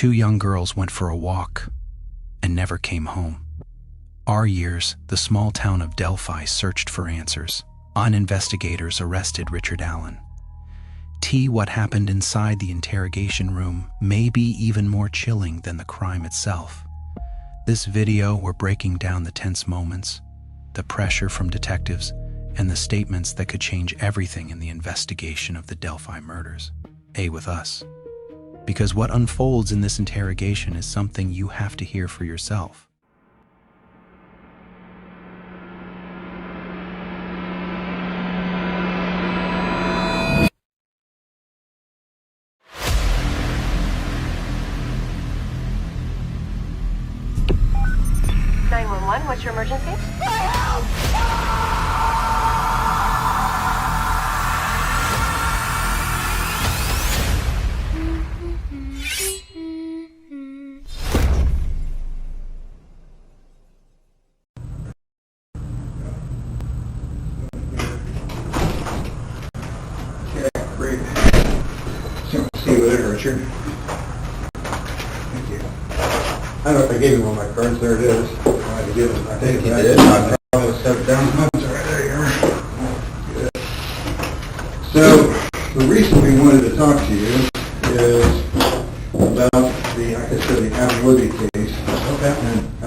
2 young girls went for a walk and never came home. Our years, the small town of Delphi searched for answers. Investigators arrested Richard Allen. What happened inside the interrogation room may be even more chilling than the crime itself. This video, we're breaking down the tense moments, the pressure from detectives, and the statements that could change everything in the investigation of the Delphi murders. With us. Because what unfolds in this interrogation is something you have to hear for yourself. What's your emergency? Okay, great. So, see you later, Richard. Thank you. I don't know if I gave you one of my cards. There it is. I think you did. I probably set it down. Oh, sorry, there you are. Good. So, the reason we wanted to talk to you is about the, like I said, the Abigail case. Okay. And I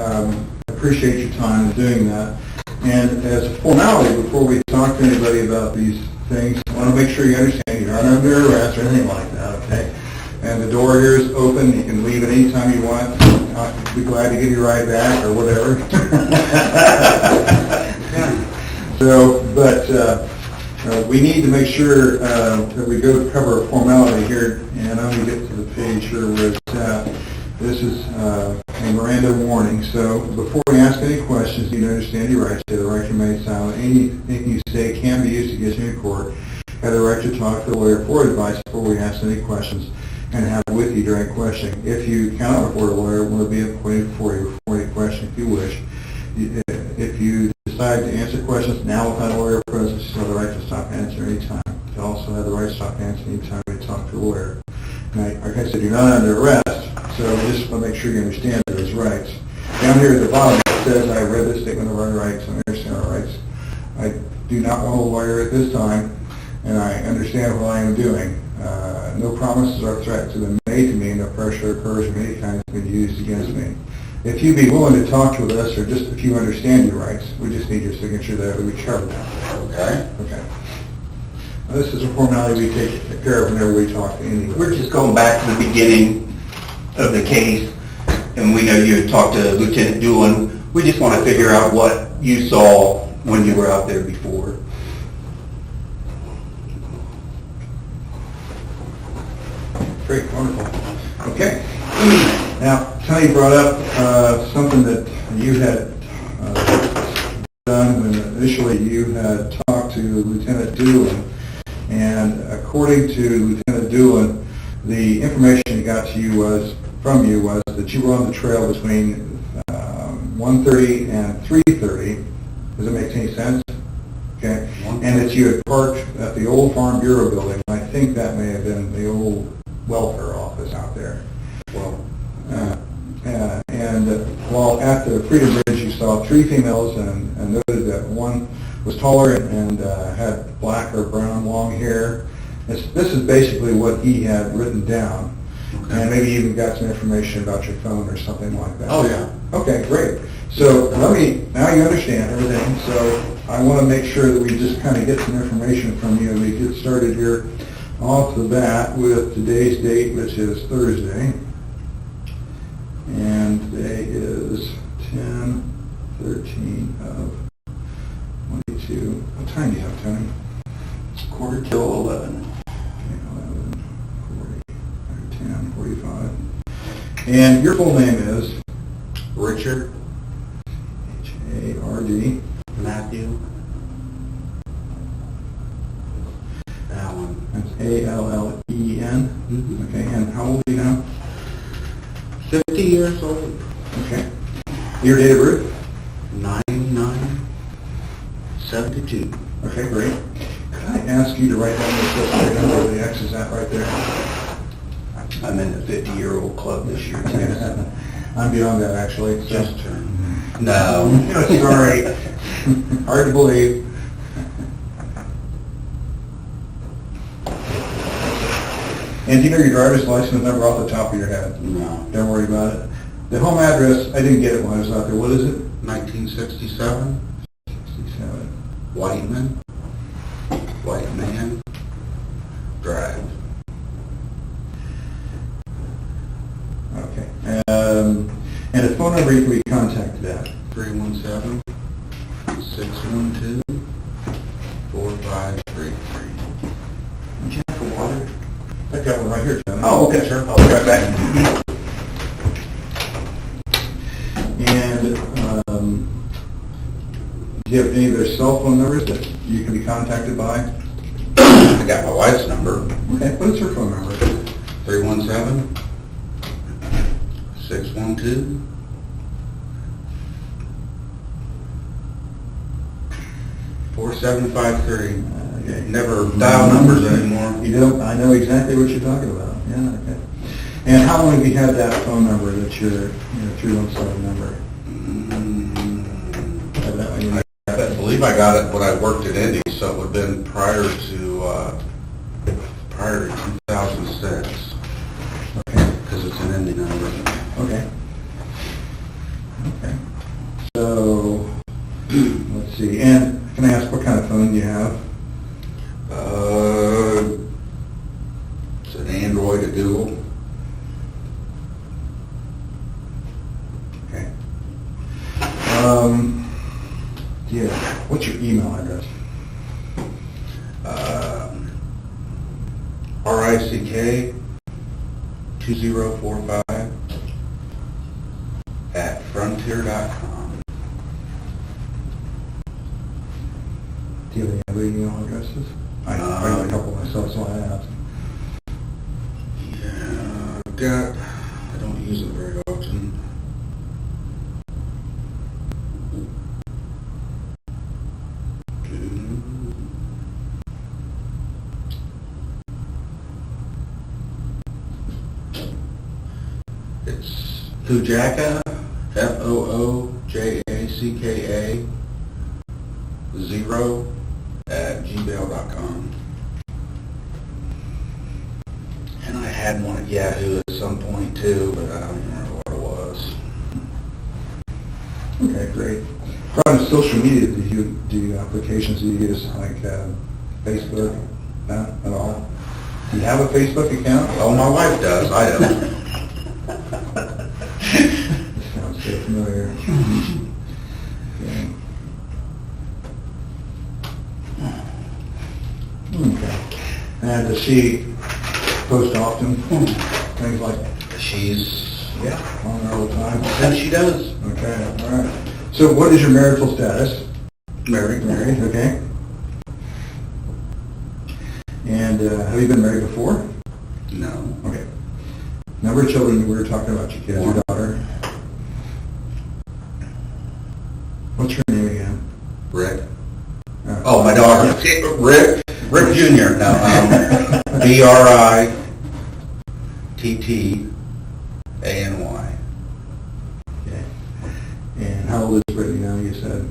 appreciate your time in doing that. And as a formality, before we talk to anybody about these things, I want to make sure you understand you're not under arrest or anything like that, okay? And the door here is open. You can leave at any time you want. I'll be glad to give you a ride back or whatever. So, but we need to make sure that we go cover a formality here. And I'm going to get to the page here where it's at. This is a Miranda warning. So before we ask any questions, you need to understand your rights. You have the right to remain silent. Anything you say can be used against you in court. You have the right to talk to a lawyer for advice before we ask any questions, and have it with you during questioning. If you cannot afford a lawyer, we'll be appointed for you before any question if you wish. If you decide to answer questions now without a lawyer present, you have the right to stop and answer any time. You also have the right to stop and answer any time you talk to a lawyer. And like I said, you're not under arrest, so just want to make sure you understand those rights. Down here at the bottom it says, I read this statement of our rights and understand our rights. I do not want a lawyer at this time, and I understand what I am doing. No promises or threats have been made to me, no pressure or coercion of any kind has been used against me. If you be willing to talk with us, or just if you understand your rights, we just need your signature that we cover that. Okay. Okay. Now, this is a formality we take care of whenever we talk to anyone. We're just going back to the beginning of the case, and we know you had talked to Lieutenant Doolin. We just want to figure out what you saw when you were out there before. Great, wonderful. Okay. Now, Tony brought up something that you had done when initially you had talked to Lieutenant Doolin. And according to Lieutenant Doolin, the information he got to you from you was that you were on the trail between 1:30 and 3:30. Does it make any sense? Okay. And that you had parked at the old Farm Bureau building. I think that may have been the old welfare office out there. Well, and while at the Freedom Bridge, you saw 3 females and noted that one was taller and had black or brown long hair. This is basically what he had written down. Okay. And maybe even got some information about your phone or something like that. Oh, yeah. Okay, great. So now you understand everything. So I want to make sure that we just kind of get some information from you. We get started here off the bat with today's date, which is Thursday. And today is 10/13 of 22. What time do you have, Tony? it's 11:15. 10:45. And your full name is? Richard H-A-R-D. Matthew Allen. That's A-L-L-E-N. Mm-hmm. Okay, and how old are you now? 50 years old. Okay. Your date of birth? 9972. Okay, great. Could I ask you to write down the number where the X is at right there? I'm in the 50-year-old club this year too. So. I'm beyond that, actually. So. Just no. Sorry. Hard to believe. And do you know your driver's license number off the top of your head? No. Don't worry about it. The home address, I didn't get it when I was out there. What is it? 1967. 67. White Man Drive. Okay. And a phone number you can be contacted at? 317-612-4533. Would you have for water? I got one right here, John. Oh, okay, sure. I'll be right back. And do you have any of their cell phone numbers that you can be contacted by? I got my wife's number. Okay, what is her phone number? 317-612-4753. Okay. Never dial numbers anymore. You don't, I know exactly what you're talking about. Yeah, okay. And how long have you had that phone number that's your 317 number? I believe I got it when I worked at Indy, so it would have been prior to 2006. Okay. Because it's an Indy number. Okay. Okay. So, let's see. And can I ask what kind of phone you have? It's an Android, a Google. Okay. Yeah. What's your email address? RICK2045 @frontier.com. Do you have any other email addresses? I have a couple myself, so I asked. Yeah, I don't use it very often. It's Foojaka, FOOJACKA 0 @gmail.com. And I had one at Yahoo at some point too, but I don't remember what it was. Okay, great. What kind of social media do you do? Applications do you use, like Facebook? Not at all. Do you have a Facebook account? Oh, my wife does, I don't. Sounds so familiar. Okay. And does she post often? Things like She's, on there all the time? and she does. Okay, all right. So what is your marital status? Married. Married, okay. And have you been married before? No. Okay. Number of children, we were talking about your kids, your daughter. What's her name again? Rick. Oh, my daughter. Rick Jr. No, BRITTANY. Okay. And how old is Brittany now, you said?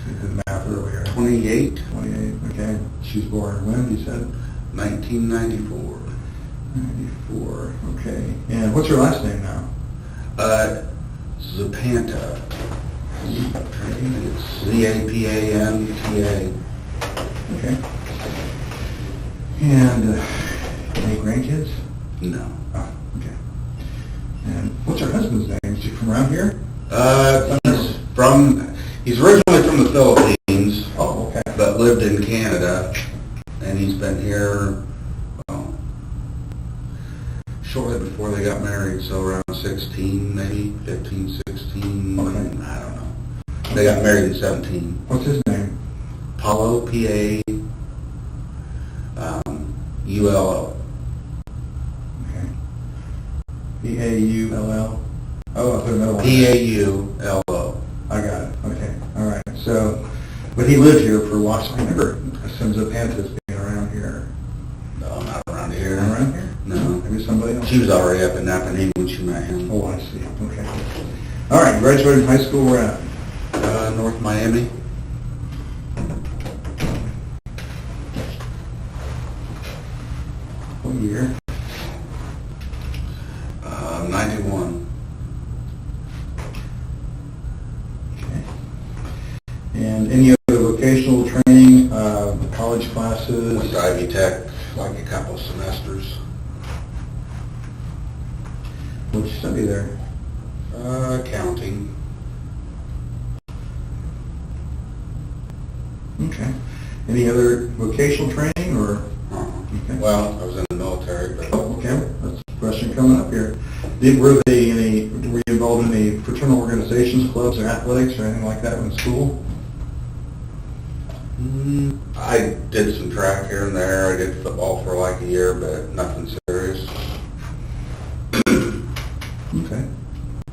You did the math earlier. 28, 28, okay. She's born when, you said? 1994. 94, okay. And what's her last name now? Zapanta. It's ZAPANTA. Okay. And any grandkids? No. Oh, okay. And what's her husband's name? Is he from around here? He's originally from the Philippines, Oh, okay. but lived in Canada, and he's been here, well, shortly before they got married, so around 16, maybe 15, 16, Okay. I don't know. They got married in 17. What's his name? Paulo, P-A-U-L-O. Okay. P-A-U-L-L? Oh, I put another one. P-A-U-L-O. I got it. Okay. All right. So, but he lived here for a while, so I never assumed Zapanta's being around here. No, not around here. Not around here? No. Maybe somebody else. He was already up in Napanee when she met him. Oh, I see, okay. All right, graduated from high school, where at? North Miami. What year? 91. Okay. And any other vocational training, college classes? Went to Ivy Tech, like a couple semesters. What'd you study there? Accounting. Okay. Any other vocational training, or? Okay. Well, I was in the military, but... Oh, okay, that's a question coming up here. Were you involved in any fraternal organizations, clubs, or athletics, or anything like that in school? I did some track here and there. I did football for like a year, but nothing serious. Okay.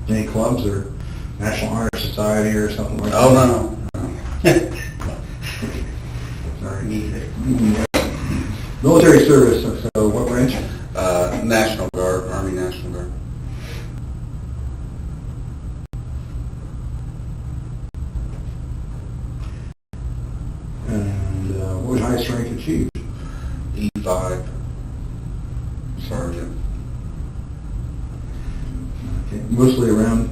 Any clubs or National Honor Society or something like that? Oh, no. Sorry. Military service, so what branch? National Guard, Army National Guard. And what was highest rank achieved? E5 sergeant. Okay. Mostly around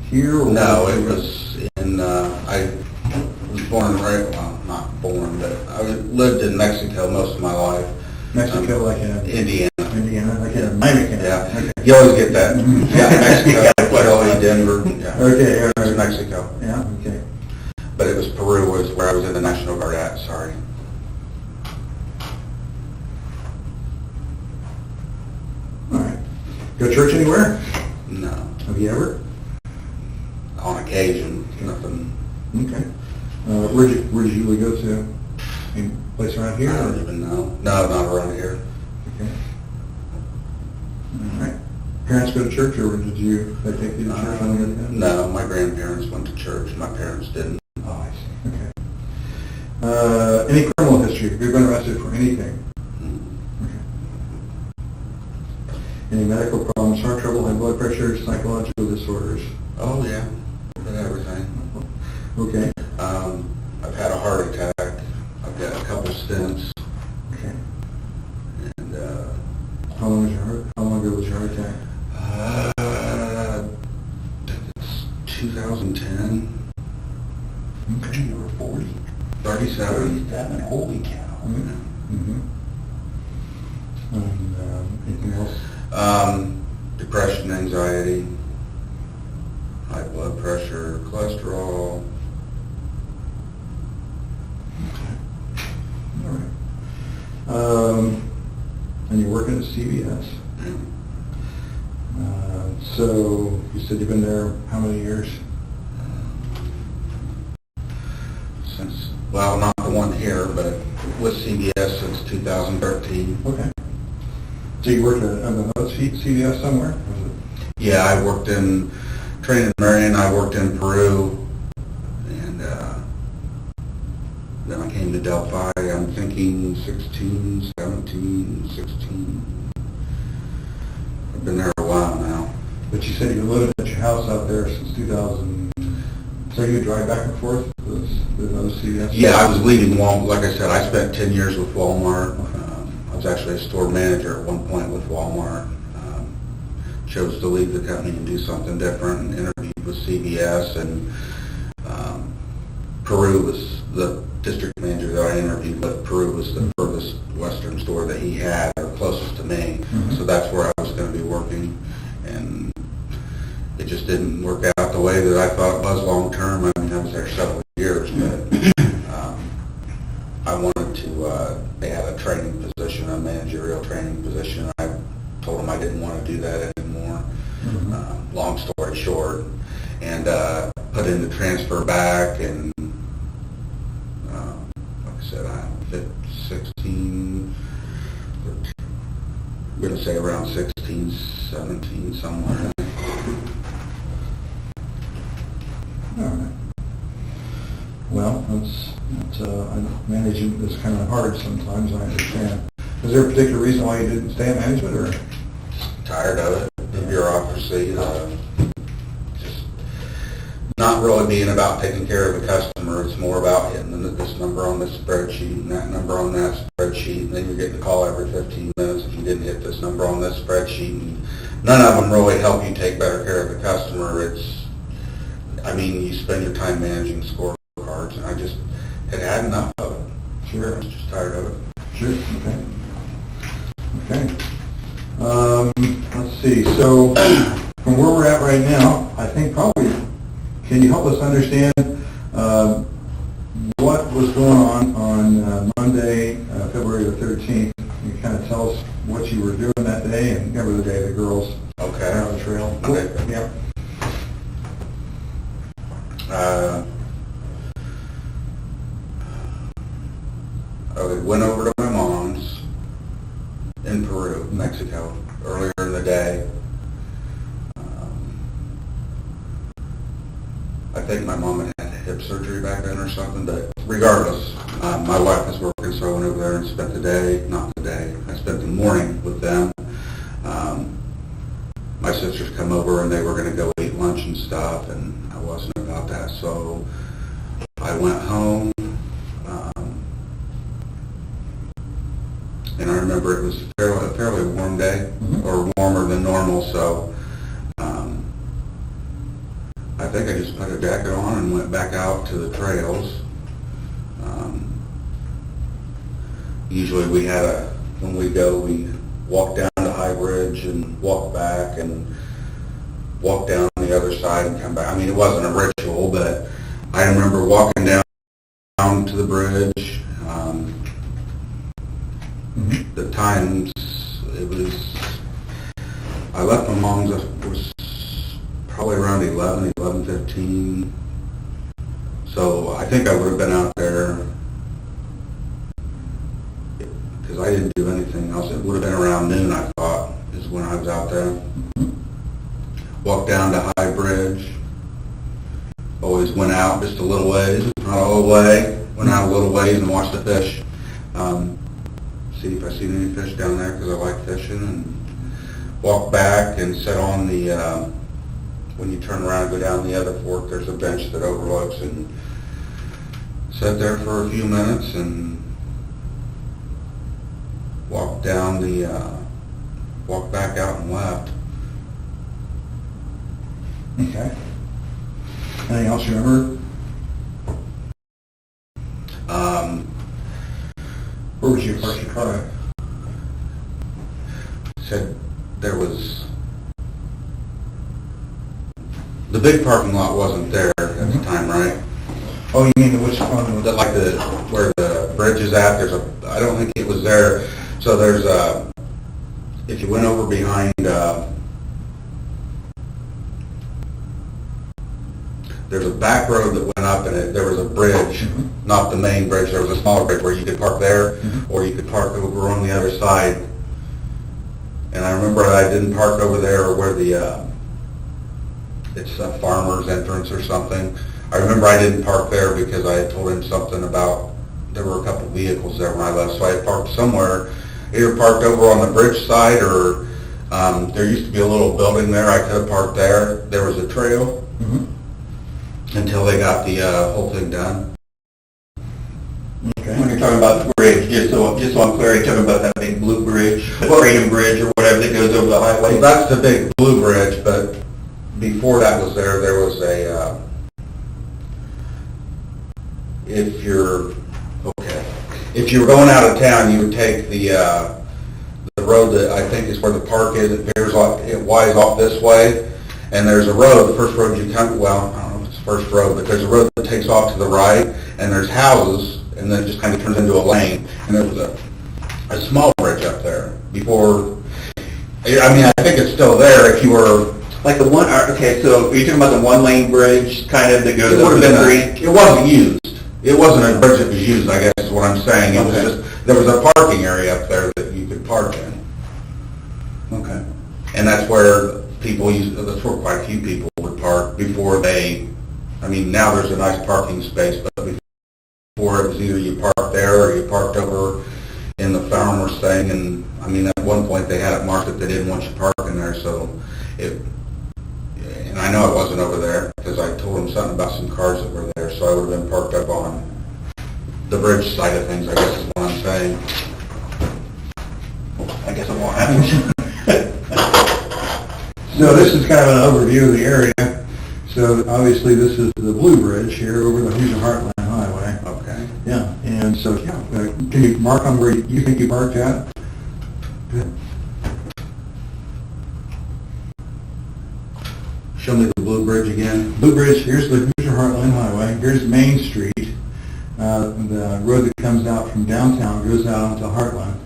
here? Or No, it was in, I was born right, well, not born, but I lived in Mexico most of my life. Mexico, like in Indiana. Indiana, like in Miami. Yeah. Okay. You always get that. Yeah, Mexico, Philly, Denver. Yeah. Okay, all It was right. Mexico. Yeah, okay. But it was Peru was where I was in the National Guard at, sorry. All right. Go to church anywhere? No. Have you ever? On occasion, nothing. Okay. Where'd you usually go to? Any place around here? I don't even know. No, not around here. Okay. All right. Parents go to church, or did they take you to church when you were a kid? No, my grandparents went to church. My parents didn't. Oh, I see. Okay. Any criminal history? Have you been arrested for anything? Okay. Any medical problems, heart trouble, high blood pressure, psychological disorders? Oh, yeah. Did everything. Okay. I've had a heart attack. I've got a couple stents. Okay. And, How long ago was your heart attack? I think it's 2010. Okay. You were 40? 37. 37, holy cow. Mm-hmm. And anything else? Depression, anxiety, high blood pressure, cholesterol. All right. And you're working at CVS. So you said you've been there how many years? Since, well, not the one here, but with CBS since 2013. Okay. So you worked at another CVS somewhere? Was it? Yeah, I worked in, trained in Marion, I worked in Peru, and then I came to Delphi. I'm thinking 16, 17, 16. I've been there a while now. But you said you lived at your house out there since 2000. So you would drive back and forth with another CVS? Yeah, I was leading Walmart. Like I said, I spent 10 years with Walmart. I was actually a store manager at one point with Walmart. Chose to leave the company and do something different, and interviewed with CVS, and Peru was the district manager that I interviewed with. Peru was the furthest western store that he had, or closest to me. Mm-hmm. So that's where I was going to be working, and it just didn't work out the way that I thought it was long term. I mean, I was there several years, but I wanted to, they had a training position, a managerial training position. I told them I didn't want to do that anymore. Mm-hmm. Long story short, and put in the transfer back, and like I said, I'm 16, I'm going to say around 16, 17, somewhere. All right. Well, managing is kind of hard sometimes, I understand. Is there a particular reason why you didn't stay in management, or? Tired of it, the bureaucracy, just not really being about taking care of the customer. It's more about hitting this number on this spreadsheet and that number on that spreadsheet, and then you're getting a call every 15 minutes if you didn't hit this number on this spreadsheet. And none of them really help you take better care of the customer. You spend your time managing scorecards, and I just had enough of it. Sure. I was just tired of it. Sure, okay. Let's see, so from where we're at right now, I think probably, can you help us understand what was going on Monday, February the 13th? You kind of tell us what you were doing that day and every day the girls Okay. went on the trail. Okay. Yeah. I went over to my mom's in Peru, Mexico, earlier in the day. I think my mom had hip surgery back then or something, but regardless, my wife was working, so I went over there and spent the day, I spent the morning with them. My sisters come over and they were going to go eat lunch and stuff, and I wasn't about that, so I went home. And I remember it was a fairly warm day, or warmer than normal, so I think I just put a jacket on and went back out to the trails. Usually when we go, we walk down to High Bridge and walk back and walk down the other side and come back. It wasn't a ritual, but I remember walking down to the bridge. The times, I left my mom's, it was probably around 11:15. So I think I would have been out there, because I didn't do anything else. It would have been around noon, I thought, is when I was out there. Walked down to High Bridge. Always went out just a little ways, not all the way. Went out a little ways and watched the fish. See if I see any fish down there, because I like fishing, and walk back and sit on the, when you turn around and go down the other fork, there's a bench that overlooks, and sat there for a few minutes and walked down walked back out and left. Okay. Anything else you remember? Where would you park your car at? Said there was, the big parking lot wasn't there at the time, right? Oh, you mean which one? Where the bridge is at, I don't think it was there. So there's if you went over behind, there's a back road that went up, and there was a bridge, not the main bridge. There was a smaller bridge where you could park there, or you could park over on the other side. And I remember I didn't park over there where it's a farmer's entrance or something. I remember I didn't park there because I had told him something about, there were a couple vehicles there when I left, so I had parked somewhere, either parked over on the bridge side, or there used to be a little building there. I could have parked there. There was a trail. Until they got the whole thing done. Okay. When you're talking about the bridge, just so I'm clear, you're talking about that big blue bridge, the Freedom Bridge or whatever that goes over the highway? Well, that's the big blue bridge, but before that was there was a, if you're going out of town, you would take the road that I think is where the park is. It veers off, it winds off this way, and there's a road, the first road you come, well, I don't know if it's the first road, but there's a road that takes off to the right, and there's houses, and then it just kind of turns into a lane, and there was a small bridge up there before, I think it's still there if you were... Like the one, okay, so are you talking about the one-lane bridge kind of that goes It over would the have street? been, it wasn't used. It wasn't a bridge that was used, I guess is what I'm saying. It was just, there was a parking area up there that you could park in. Okay. And that's where that's where quite a few people would park before now there's a nice parking space, but before it was either you parked there or you parked over in the farmer's thing, and I mean, at one point they had it marked that they didn't want you parking there, so and I know it wasn't over there, because I told them something about some cars that were there, so I would have been parked up on the bridge side of things, I guess is what I'm saying. I guess it won't happen. So this is kind of an overview of the area. So obviously this is the Blue Bridge here over the Hoosier Heartland Highway. Okay. Yeah, and so, can you mark on where you think you parked at? Good. Show me the Blue Bridge again. Blue Bridge, here's the Hoosier Heartland Highway, here's Main Street, the road that comes out from downtown goes out onto Heartland.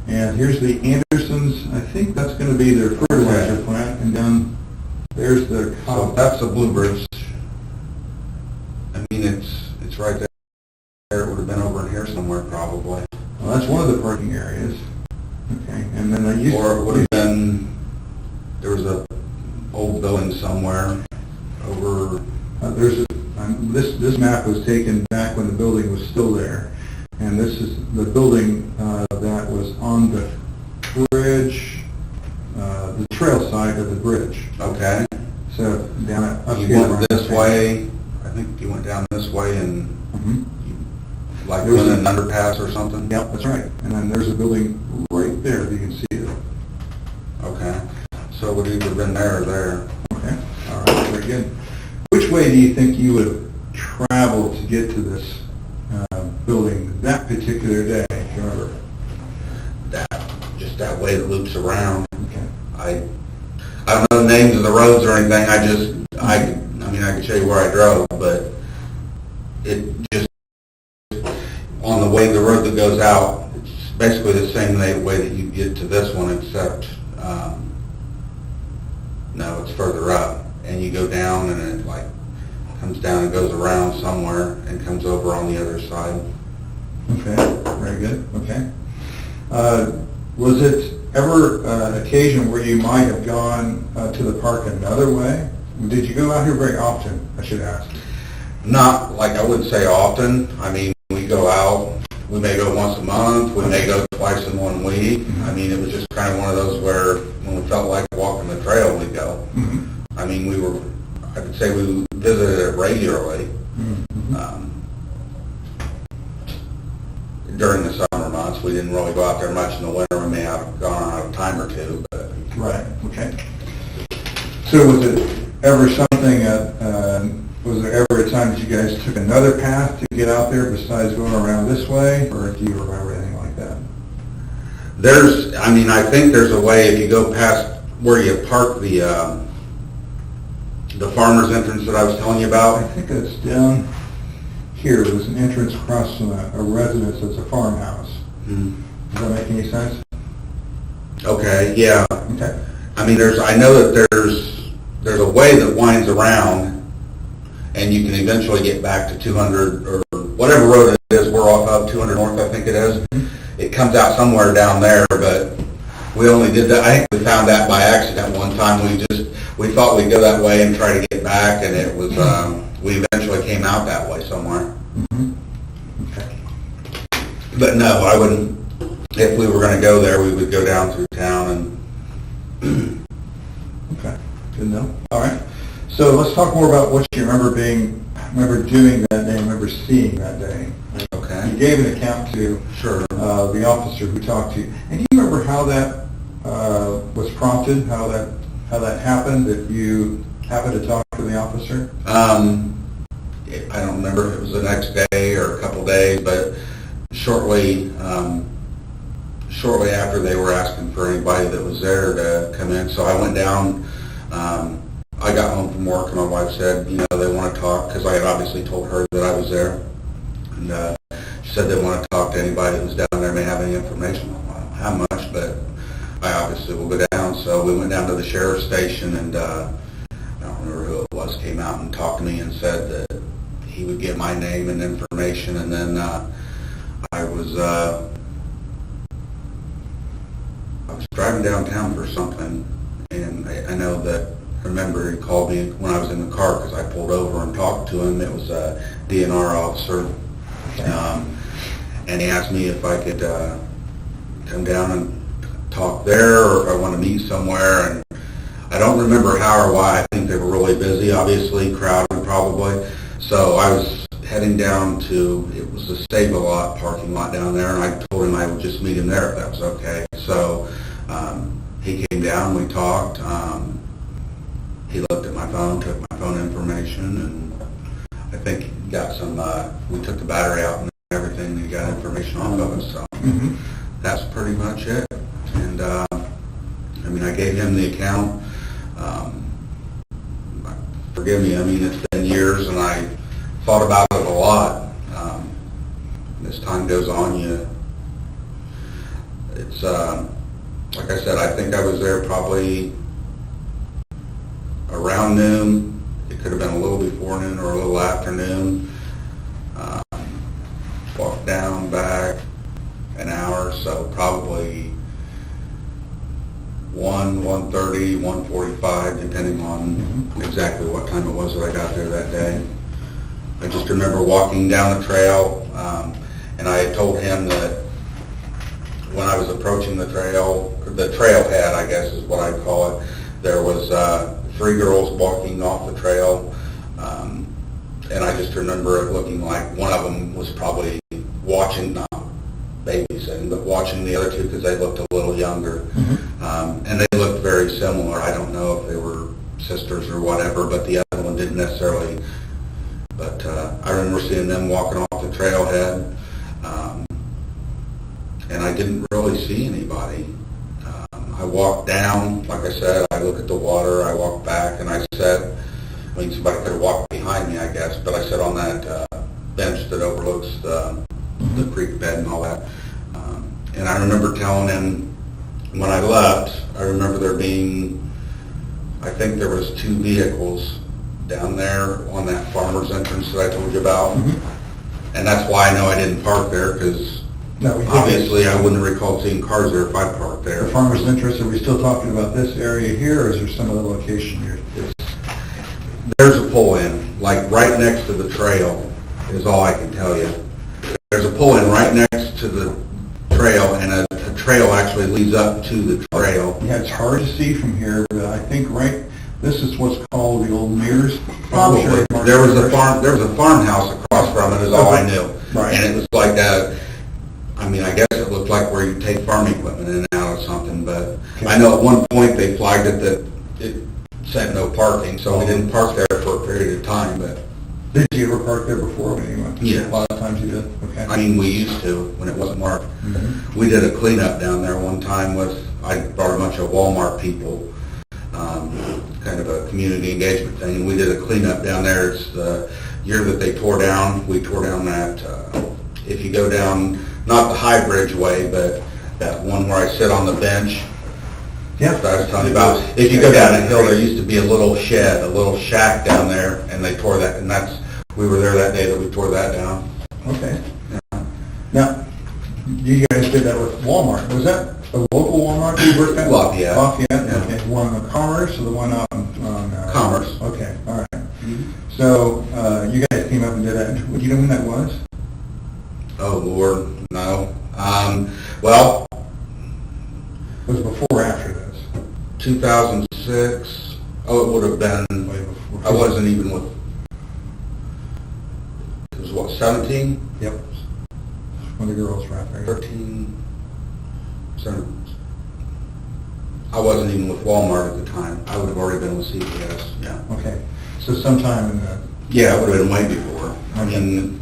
And here's the Andersons, I think that's going to be their fertilizer plant, and down there's the... So that's the Blue Bridge. I mean, it's right there. It would have been over in here somewhere probably. Well, that's one of the parking areas. Okay, and then I used Or it would have been, there was a old building somewhere over... this map was taken back when the building was still there. And this is the building that was on the bridge, the trail side of the bridge. Okay. So down up You here. went this way, I think you went down this way and like There was went in an underpass or something? Yep, that's right. And then there's a building right there, if you can see it. Okay. So it would have either been there or there. Okay, all right, very good. Which way do you think you would have traveled to get to this building that particular day, if you remember? Just that way it loops around. Okay. I don't know the names of the roads or anything, I mean, I can show you where I drove, but it just, on the way, the road that goes out, it's basically the same way that you get to this one, except, no, it's further up, and you go down and it like comes down and goes around somewhere and comes over on the other side. Okay, very good, okay. Was it ever an occasion where you might have gone to the park another way? Did you go out here very often, I should ask? Not, like, I wouldn't say often. I mean, we go out, we may go once a month, we may go twice in 1 week. I mean, it was just kind of one of those where when we felt like walking the trail, we'd go. I mean, I would say we visited it regularly. During the summer months, we didn't really go out there much in the winter. We may have gone out a time or two, but... Right, okay. So was it ever something, was there ever a time that you guys took another path to get out there besides going around this way, or do you remember anything like that? I think there's a way, if you go past where you park the farmer's entrance that I was telling you about. I think it's down here. There's an entrance across from a residence that's a farmhouse. Does that make any sense? Okay, yeah. Okay. I mean, I know that there's a way that winds around, and you can eventually get back to 200, or whatever road it is we're off of, 200 North, I think it is. It comes out somewhere down there, but we only did that, I think we found that by accident one time. We thought we'd go that way and try to get back, and it was, we eventually came out that way somewhere. Okay. But no, I wouldn't, if we were going to go there, we would go down through town and... Okay, good to know. All right. So let's talk more about what you remember doing that day, remember seeing that day. Okay. You gave an account to the officer who talked to you. And do you remember how that was prompted, how that happened, that you happened to talk to the officer? I don't remember if it was the next day or a couple days, but shortly after they were asking for anybody that was there to come in. So I went down, I got home from work and my wife said, they want to talk, because I had obviously told her that I was there. And she said they want to talk to anybody who's down there, may have any information. I don't know how much, but I obviously will go down. So we went down to the sheriff's station, and I don't remember who it was, came out and talked to me and said that he would get my name and information. And then I was driving downtown for something, and I know that, remember he called me when I was in the car because I pulled over and talked to him. It was a DNR officer, and he asked me if I could come down and talk there, or if I want to meet somewhere. And I don't remember how or why. I think they were really busy, obviously, crowded probably. So I was heading down to, it was the Save-A-Lot parking lot down there, and I told him I would just meet him there if that was okay. So he came down, we talked. He looked at my phone, took my phone information, and I think he got some, we took the battery out and everything, and he got information off of us. So that's pretty much it. And I mean, I gave him the account. Forgive me, I mean, it's been years, and I thought about it a lot. As time goes on, it's, like I said, I think I was there probably around noon. It could have been a little before noon or a little after noon. Walked down, back, an hour, so probably 1:30, 1:45, depending on exactly what time it was that I got there that day. I just remember walking down the trail, and I had told him that when I was approaching the trailhead, I guess is what I'd call it, there was 3 girls walking off the trail, and I just remember it looking like one of them was probably watching, not babysitting, but watching the other 2 because they looked a little younger. And they looked very similar. I don't know if they were sisters or whatever, but the other one didn't necessarily. But I remember seeing them walking off the trailhead, and I didn't really see anybody. I walked down, like I said, I looked at the water, I walked back, and I sat, I mean, somebody could have walked behind me, I guess, but I sat on that bench that overlooks the creek bed and all that. And I remember telling him, when I left, I remember there being, I think there was 2 vehicles down there on that farmer's entrance that I told you about. And that's why I know I didn't park there, because obviously I wouldn't recall seeing cars there if I parked there. The farmer's entrance, are we still talking about this area here, or is there some other location here? There's a pull-in, like right next to the trail is all I can tell you. There's a pull-in right next to the trail, and a trail actually leads up to the trail. Yeah, it's hard to see from here, but I think this is what's called the old Mears. Probably. There was a farmhouse across from it is all I knew. Right. And it was like I mean, I guess it looked like where you take farm equipment in and out or something, but I know at one point they flagged it that it said no parking, so we didn't park there for a period of time, but. Did you ever park there before when you went? Yeah. A lot of times you did? Okay. I mean, we used to when it wasn't marked. We did a cleanup down there one time I brought a bunch of Walmart people, kind of a community engagement thing, and we did a cleanup down there. It's the year that they tore down, we tore down that, if you go down, not the High Bridge way, but that one where I sit on the bench. Yeah. That I was telling you about. If you go down that hill, there used to be a little shed, a little shack down there, and they tore that, and we were there that day that we tore that down. Okay. Yeah. Now, you guys did that with Walmart. Was that a local Walmart you worked at? Lafayette. Lafayette, Yeah. okay. One on Commerce or the one on Commerce. Okay, all right. So, you guys came up and did that. Do you know when that was? Oh, Lord, no. Well, It was before or after this? 2006. Oh, it would have been, Way before. I wasn't even with, it was what, 17? Yep. When the girls were out there. 13, 17. I wasn't even with Walmart at the time. I would have already been with CVS, yeah. Okay. So sometime in the... Yeah, it would have been way before. I Okay. mean,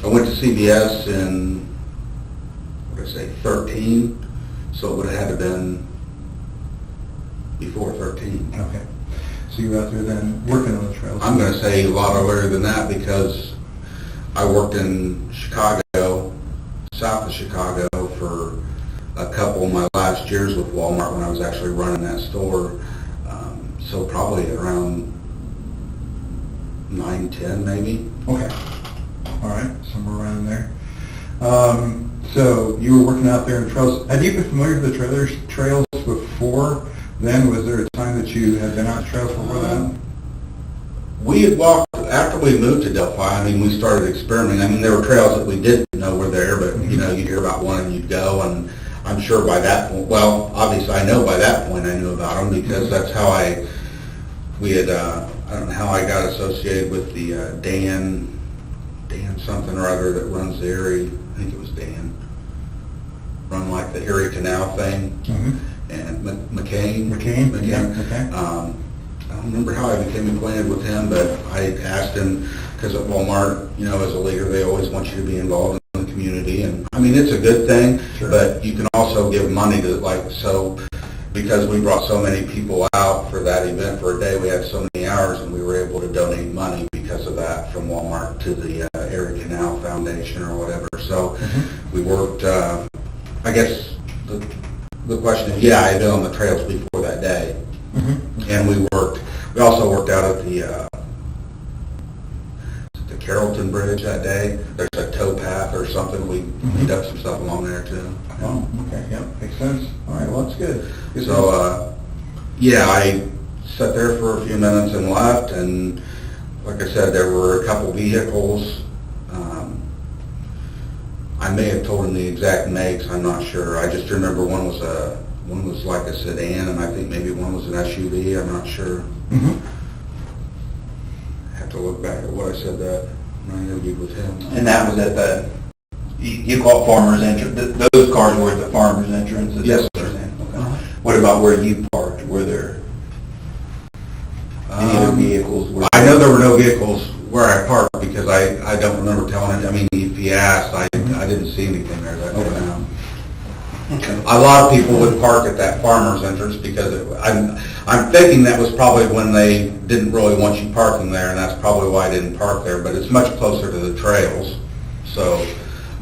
I went to CVS in, what did I say, 13, so it would have had to been before 13. Okay. So you were out there then working on the trails? I'm going to say a lot earlier than that because I worked in Chicago, south of Chicago, for a couple of my last years with Walmart when I was actually running that store. So probably around 9, 10 maybe. Okay. All right, somewhere around there. So you were working out there in trails. Had you been familiar with the trails before then? Was there a time that you had been out trails before that? We had walked, after we moved to Delphi, I mean, we started experimenting. I mean, there were trails that we didn't know were there, but, you know, you'd hear about one and you'd go, and I'm sure by that point, well, obviously I know by that point I knew about them because that's how I don't know how I got associated with the Dan something or other that runs the Erie, I think it was Dan, run like the Erie Canal thing, and McCain. Yeah, okay. I don't remember how I became acquainted with him, but I asked him, because at Walmart, you know, as a leader, they always want you to be involved in the community, and I mean, it's a good thing, Sure. but you can also give money to, like, so, because we brought so many people out for that event for a day, we had so many hours, and we were able to donate money because of that from Walmart to the Erie Canal Foundation or whatever. So we worked, I guess the question is, yeah, I had been on the trails before that day. And we also worked out at the Carrollton Bridge that day. There's a tow path or something. We cleaned up some stuff along there too. Oh, okay, yep, makes sense. All right, well, that's good. So, yeah, I sat there for a few minutes and left, and like I said, there were a couple vehicles. I may have told him the exact makes, I'm not sure. I just remember one was like a sedan, and I think maybe one was an SUV, I'm not sure. I have to look back at what I said that when I interviewed with him. And that was at the, you call it farmer's entrance, those cars were at the farmer's entrance? Is that Yes, what you're sir. saying? Okay. What about where you parked? Were there any other vehicles? I know there were no vehicles where I parked because I don't remember telling him. I mean, if he asked, I didn't see anything there that day. No. Okay. A lot of people would park at that farmer's entrance because I'm thinking that was probably when they didn't really want you parking there, and that's probably why I didn't park there, but it's much closer to the trails. So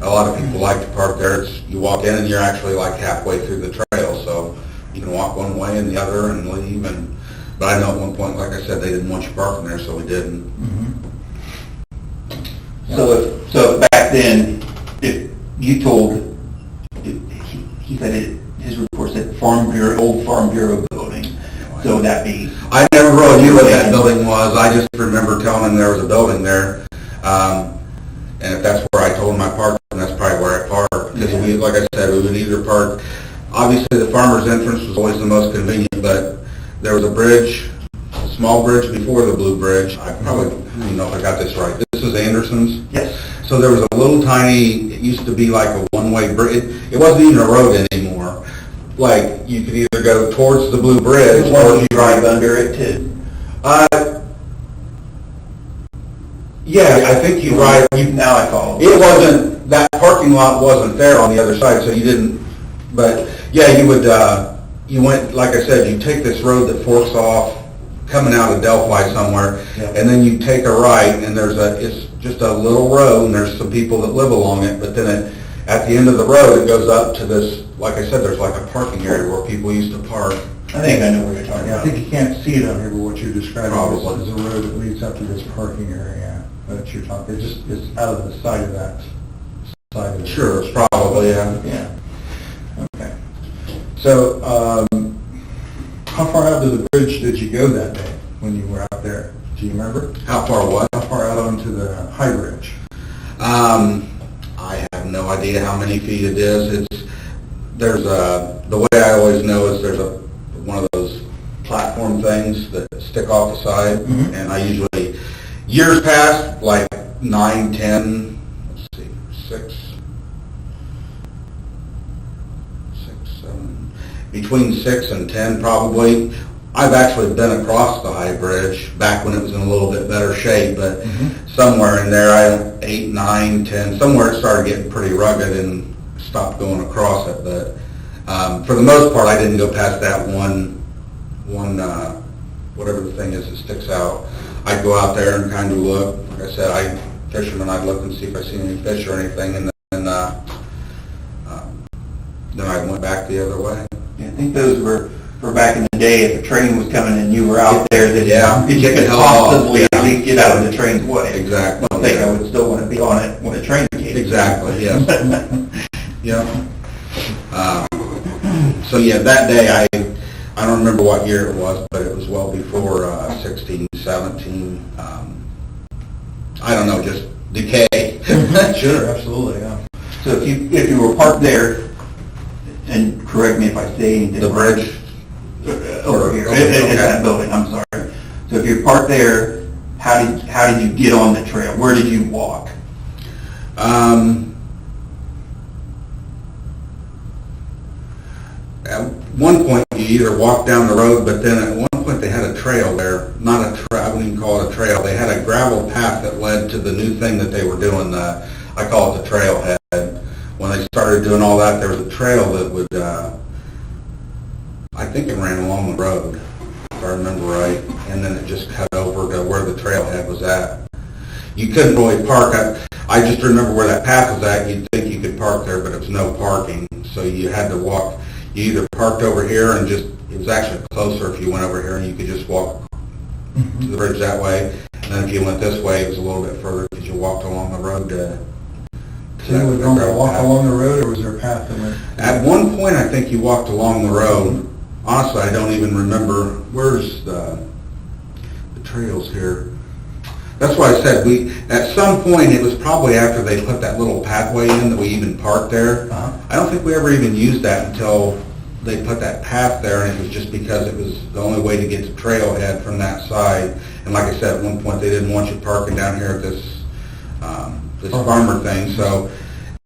a lot of people like to park there. You walk in and you're actually like halfway through the trail, so you can walk one way and the other and leave. But I know at one point, like I said, they didn't want you parking there, so we didn't. So back then, if you told, he said his report said old Farm Bureau building, so would that be? I never really knew what that building was. I just remember telling him there was a building there. And if that's where I told him I parked, then that's probably where I parked. Because we, like I said, we would either park, obviously the farmer's entrance was always the most convenient, but there was a bridge, a small bridge before the Blue Bridge. I don't even know if I got this right. This is Anderson's? Yes. So there was a little tiny, it used to be like a one-way bridge. It wasn't even a road anymore. Like, you could either go towards the Blue Bridge Or you drive under it too? Yeah, I think you drive. Now I follow. It wasn't, that parking lot wasn't there on the other side, so you didn't, but yeah, you would, you went, like I said, you take this road that forks off coming out of Delphi somewhere, and then you take a right, and it's just a little road, and there's some people that live along it, but then at the end of the road, it goes up to this, like I said, there's like a parking area where people used to park. I think I know what you're talking Yeah, I about. think you can't see it on here, but what you're describing Probably. is a road that leads up to this parking area that you're talking. It's out of the side of that side of the Sure, bridge. probably, yeah. Yeah. Okay. So, how far out to the bridge did you go that day when you were out there? Do you remember? How far what? How far out onto the High Bridge? I have no idea how many feet it is. The way I always know is there's one of those platform things that stick off the side, and I usually, years past, like 9, 10, let's see, 6, 7, between 6 and 10 probably. I've actually been across the High Bridge back when it was in a little bit better shape, but somewhere in there, 8, 9, 10, somewhere it started getting pretty rugged and stopped going across it. But for the most part, I didn't go past that one whatever the thing is that sticks out. I'd go out there and kind of look. Like I said, fisherman, I'd look and see if I see any fish or anything, and then I went back the other way. Yeah, I think those were back in the day, if a train was coming and you were out there, that you Get the could hell off. possibly at least get out of the train's way. Exactly. I don't think I would still want to be on it when a train came. Exactly, yes. Yeah. So yeah, that day, I don't remember what year it was, but it was well before 16, 17. I don't know, just decay. Sure, absolutely, yeah. So if you were parked there and correct me if I say anything. The bridge? Over here, Okay. at that building, I'm sorry. So if you're parked there, how did you get on the trail? Where did you walk? At one point, you either walked down the road, but then at one point they had a trail there. Not a trail, I wouldn't even call it a trail. They had a gravel path that led to the new thing that they were doing. I call it the trailhead. When they started doing all that, there was a trail that would, I think it ran along the road, if I remember right, and then it just cut over to where the trailhead was at. You couldn't really park. I just remember where that path was at. You'd think you could park there, but it was no parking, so you had to walk. You either parked over here and just, it was actually closer if you went over here and you could just walk to the bridge that way. And then if you went this way, it was a little bit further because you walked along the road to So you would normally walk along the road, or was there a path that went? At one point, I think you walked along the road. Honestly, I don't even remember. Where's the trails here? That's why I said at some point, it was probably after they put that little pathway in that we even parked there. I don't think we ever even used that until they put that path there, and it was just because it was the only way to get to trailhead from that side. And like I said, at one point, they didn't want you parking down here at this farmer thing, so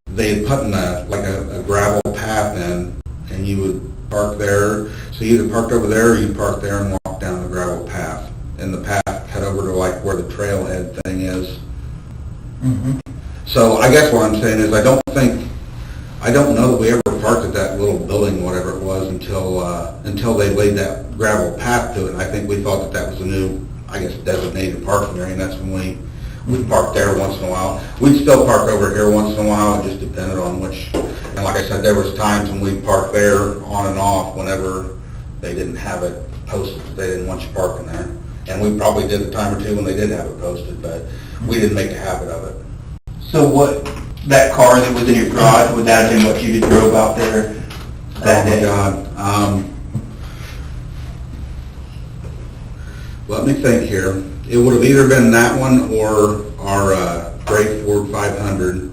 they had put in a gravel path in, and you would park there. So you either parked over there or you parked there and walked down the gravel path. And the path cut over to like where the trailhead thing is. So I guess what I'm saying is I don't know that we ever parked at that little building, whatever it was, until they laid that gravel path to it. And I think we thought that was a new, I guess, designated parking area, and that's when we parked there once in a while. We'd still park over here once in a while. It just depended on which. And like I said, there was times when we'd park there on and off whenever they didn't have it posted that they didn't want you parking there. And we probably did a time or two when they did have it posted, but we didn't make a habit of it. So that car that was in your garage, would that have been what you drove out there that day? Oh my God. Let me think here. It would have either been that one or our gray Ford 500.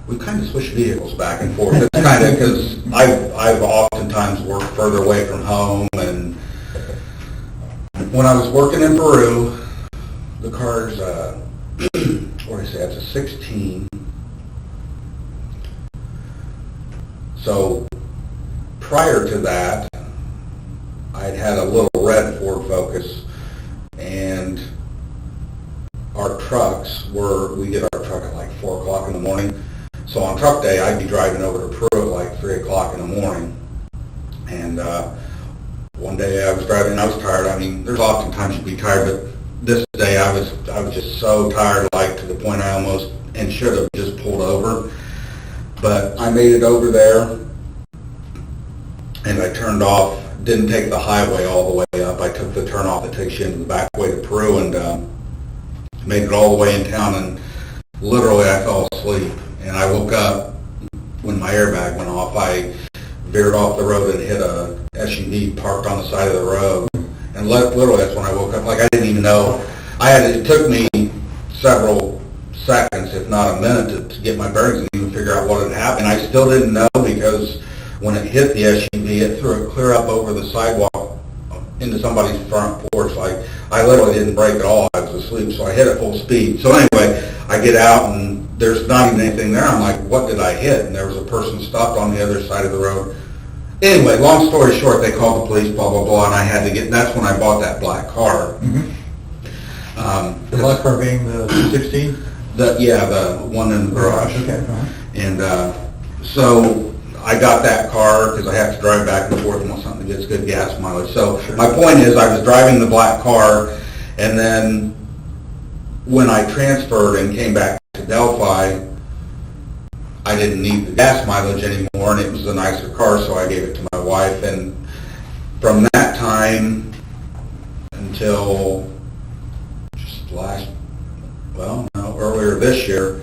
We kind of switch vehicles back and forth. It's kind of because I've oftentimes worked further away from home, and when I was working in Peru, the car's what do I say? It's a 16. So prior to that, I'd had a little red Ford Focus, and our trucks we did our truck at like 4 o'clock in the morning. So on truck day, I'd be driving over to Peru at like 3 o'clock in the morning. And one day I was driving and I was tired. I mean, there's often times you'd be tired, but this day I was just so tired, like to the point I almost and should have just pulled over. But I made it over there, and I turned off. Didn't take the highway all the way up. I took the turn off that takes you into the back way to Peru, and made it all the way in town, and literally I fell asleep. And I woke up when my airbag went off. I veered off the road and hit a SUV parked on the side of the road. And literally that's when I woke up. Like I didn't even know. It took me several seconds, if not a minute, to get my bearings and even figure out what had happened. I still didn't know because when it hit the SUV, it threw it clear up over the sidewalk into somebody's front porch. Like I literally didn't brake at all. I was asleep, so I hit it full speed. So anyway, I get out and there's not even anything there. I'm like, what did I hit? And there was a person stopped on the other side of the road. Anyway, long story short, they called the police, blah, blah, blah, and I had to that's when I bought that black car. The black car being the 16? The one in the garage. Okay. And so I got that car because I have to drive back and forth and want something that gets good gas mileage. So my point is I was driving the black car, and then when I transferred and came back to Delphi, I didn't need the gas mileage anymore, and it was a nicer car, so I gave it to my wife. And from that time until just earlier this year,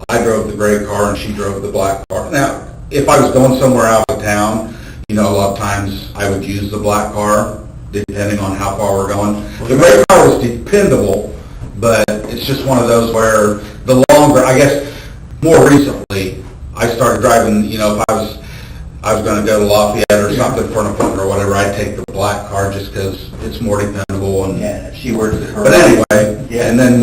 I drove the gray car and she drove the black car. Now, if I was going somewhere out of town, a lot of times I would use the black car, depending on how far we're going. The gray car was dependable, but it's just one of those where the longer, I guess, more recently, I started driving, you know, if I was going to go to Lafayette or something for an appointment or whatever, I'd take the black car just because it's more dependable. And Yeah, she works at her. but anyway, Yeah. and then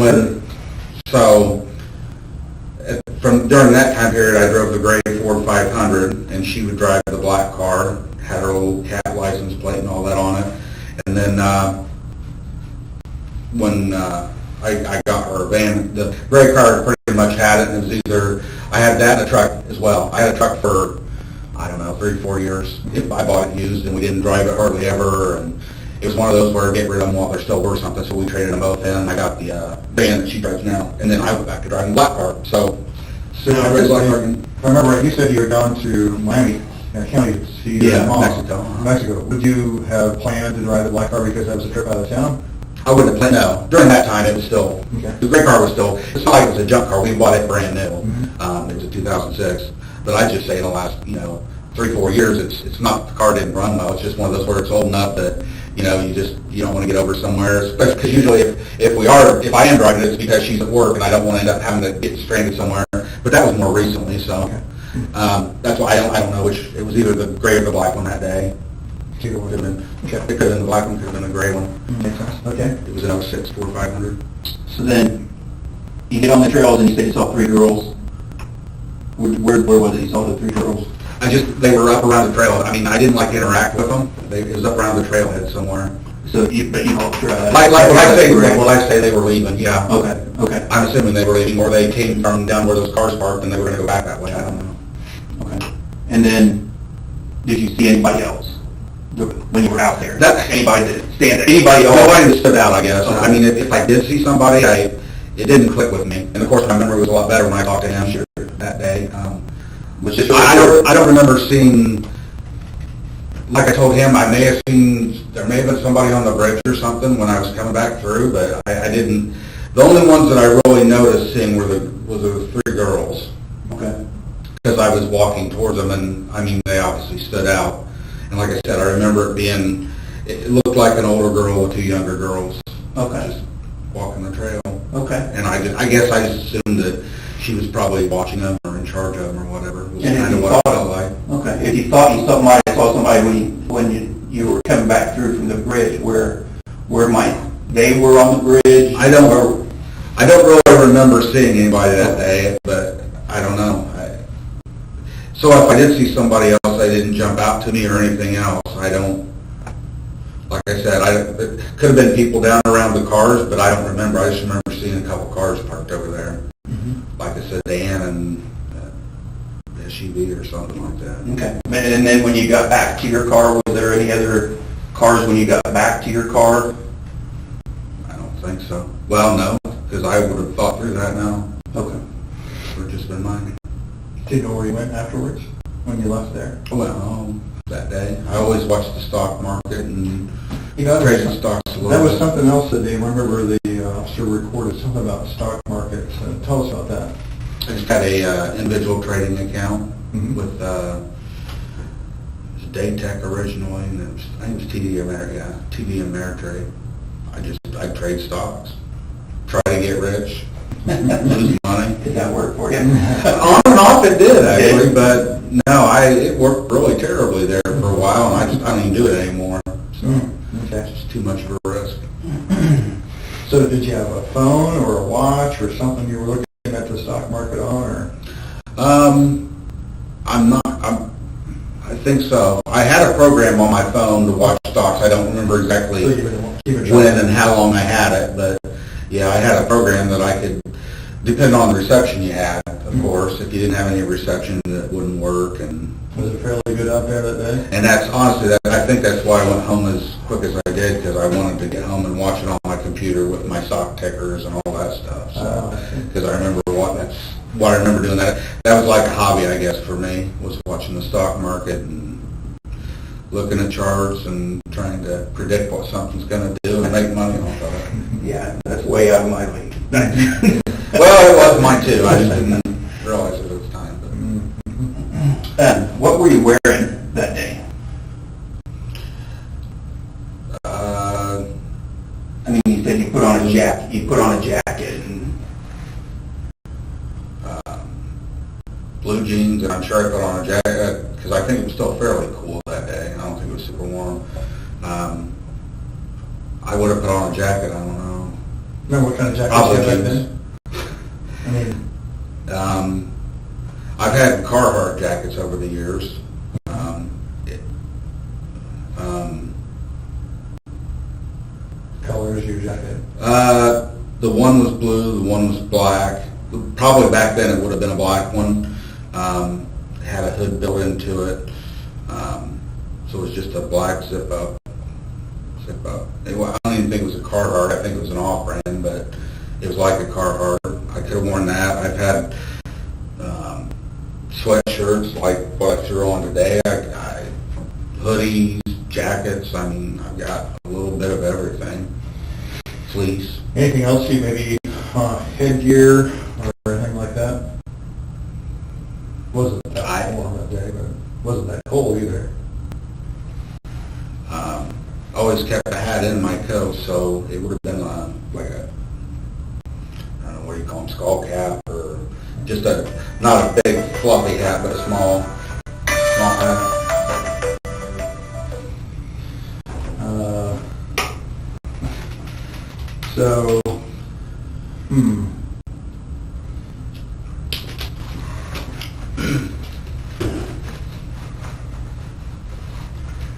from during that time period, I drove the gray Ford 500, and she would drive the black car, had her little cat license plate and all that on it. And then when I got her a van, the gray car pretty much had it, and it was either, I had that and a truck as well. I had a truck for, I don't know, 3-4 years. If I bought it used, and we didn't drive it hardly ever, and it was one of those where get rid of them while they're still worth something, so we traded them both in. I got the van that she drives now, and then I went back to driving the black car. So I rode black car again. If I remember right, you said you were down to Miami County to see your mom. Mexico. Mexico. Would you have planned to drive the black car because that was a trip out of town? I wouldn't have planned, no. During that time, it was still, Okay. the gray car was still, it's not like it was a junk car. We bought it brand new. It was a 2006. But I'd just say in the last, 3-4 years, it's not, the car didn't run well. It's just one of those where it's old enough that, you don't want to get over somewhere. Because usually if I am driving it, it's because she's at work and I don't want to end up having to get stranded somewhere. But that was more recently, so that's why I don't know which, it was either the gray or the black one that day. It could have been the black one, could have been the gray one. Makes sense. Okay. It was an 06 Ford 500. So then, you get on the trails and you said you saw 3 girls. Where was it you saw the 3 girls? They were up around the trail. I mean, I didn't like interact with them. It was up around the trailhead somewhere. So you helped her. Like when I say they were leaving, yeah. Okay. I'm assuming they were leaving, or they came from down where those cars parked and they were going to go back that way. I don't know. Okay. And then, did you see anybody else when you were out there? Anybody that stand out? Nobody that stood out, I guess. I mean, if I did see somebody, it didn't click with me. And of course, my memory was a lot better when I talked to him that day. I don't remember seeing, like I told him, there may have been somebody on the bridge or something when I was coming back through, but I didn't. The only ones that I really noticed seeing were the 3 girls. Okay. Because I was walking towards them, and I mean, they obviously stood out. And like I said, I remember it looked like an older girl with 2 younger girls. Okay. Just walking the trail. Okay. And I guess I just assumed that she was probably watching them or in charge of them or whatever. It was And kind of what it felt like. Okay. If you thought you saw somebody when you were coming back through from the bridge, where they were on the bridge? I don't really remember seeing anybody that day, but I don't know. So if I did see somebody else, they didn't jump out to me or anything else. I don't, like I said, it could have been people down around the cars, but I don't remember. I just remember seeing a couple cars parked over there. Like I said, Dan and SUV or something like that. Okay. And then when you got back to your car, was there any other cars when you got back to your car? I don't think so. Well, no, because I would have thought through that now. Okay. Or just been mine. Do you know where you went afterwards when you left there? Well, that day. I always watched the stock market and That trading stocks a little was bit. something something else that they remember the officer recorded, something about the stock market. Tell us about that. I just had a individual trading account with Daytech originally, and I think it was TD Ameritrade. I trade stocks, try to get rich, lose money. Did that work for you? On and off it did actually, but no, it worked really terribly there for a while, and I don't even do it anymore. So Okay. it's just too much of a risk. So did you have a phone or a watch or something you were looking at the stock market on, or? I think so. I had a program on my phone to watch stocks. I don't remember exactly when and how long I had it, but yeah, I had a program that I could, depending on the reception you had, of course. If you didn't have any reception, it wouldn't work. And Was it fairly good out there that day? And that's honestly, I think that's why I went home as quick as I did, because I wanted to get home and watch it on my computer with my stock tickers and all that stuff. Because I remember what I remember doing that. That was like a hobby, I guess, for me, was watching the stock market and looking at charts and trying to predict what something's going to do and make money off of it. Yeah, that's way out of my league. Well, it was mine too. I just didn't realize it at the time. What were you wearing that day? I mean, you said you put on a jacket. And blue jeans, and I'm sure I put on a jacket, because I think it was still fairly cool that day. I don't think it was super warm. I would have put on a jacket, I don't know. Remember what kind of jacket Probably you had back jeans. then? I mean, I've had Carhartt jackets over the years. color is your jacket? The one was blue, the one was black. Probably back then it would have been a black one. Had a hood built into it. So it was just a black zip up. I don't even think it was a Carhartt. I think it was an off-brand, but it was like a Carhartt. I could have worn that. I've had sweatshirts like what I threw on today. Hoodies, jackets. I mean, I've got a little bit of everything. Fleece. Anything else you maybe headgear or anything like that? Wasn't that warm that day, but wasn't that cold either. Always kept a hat in my coat, so it would have been like a, I don't know, what do you call them, skull cap, or just not a big fluffy hat, but a small hat. So,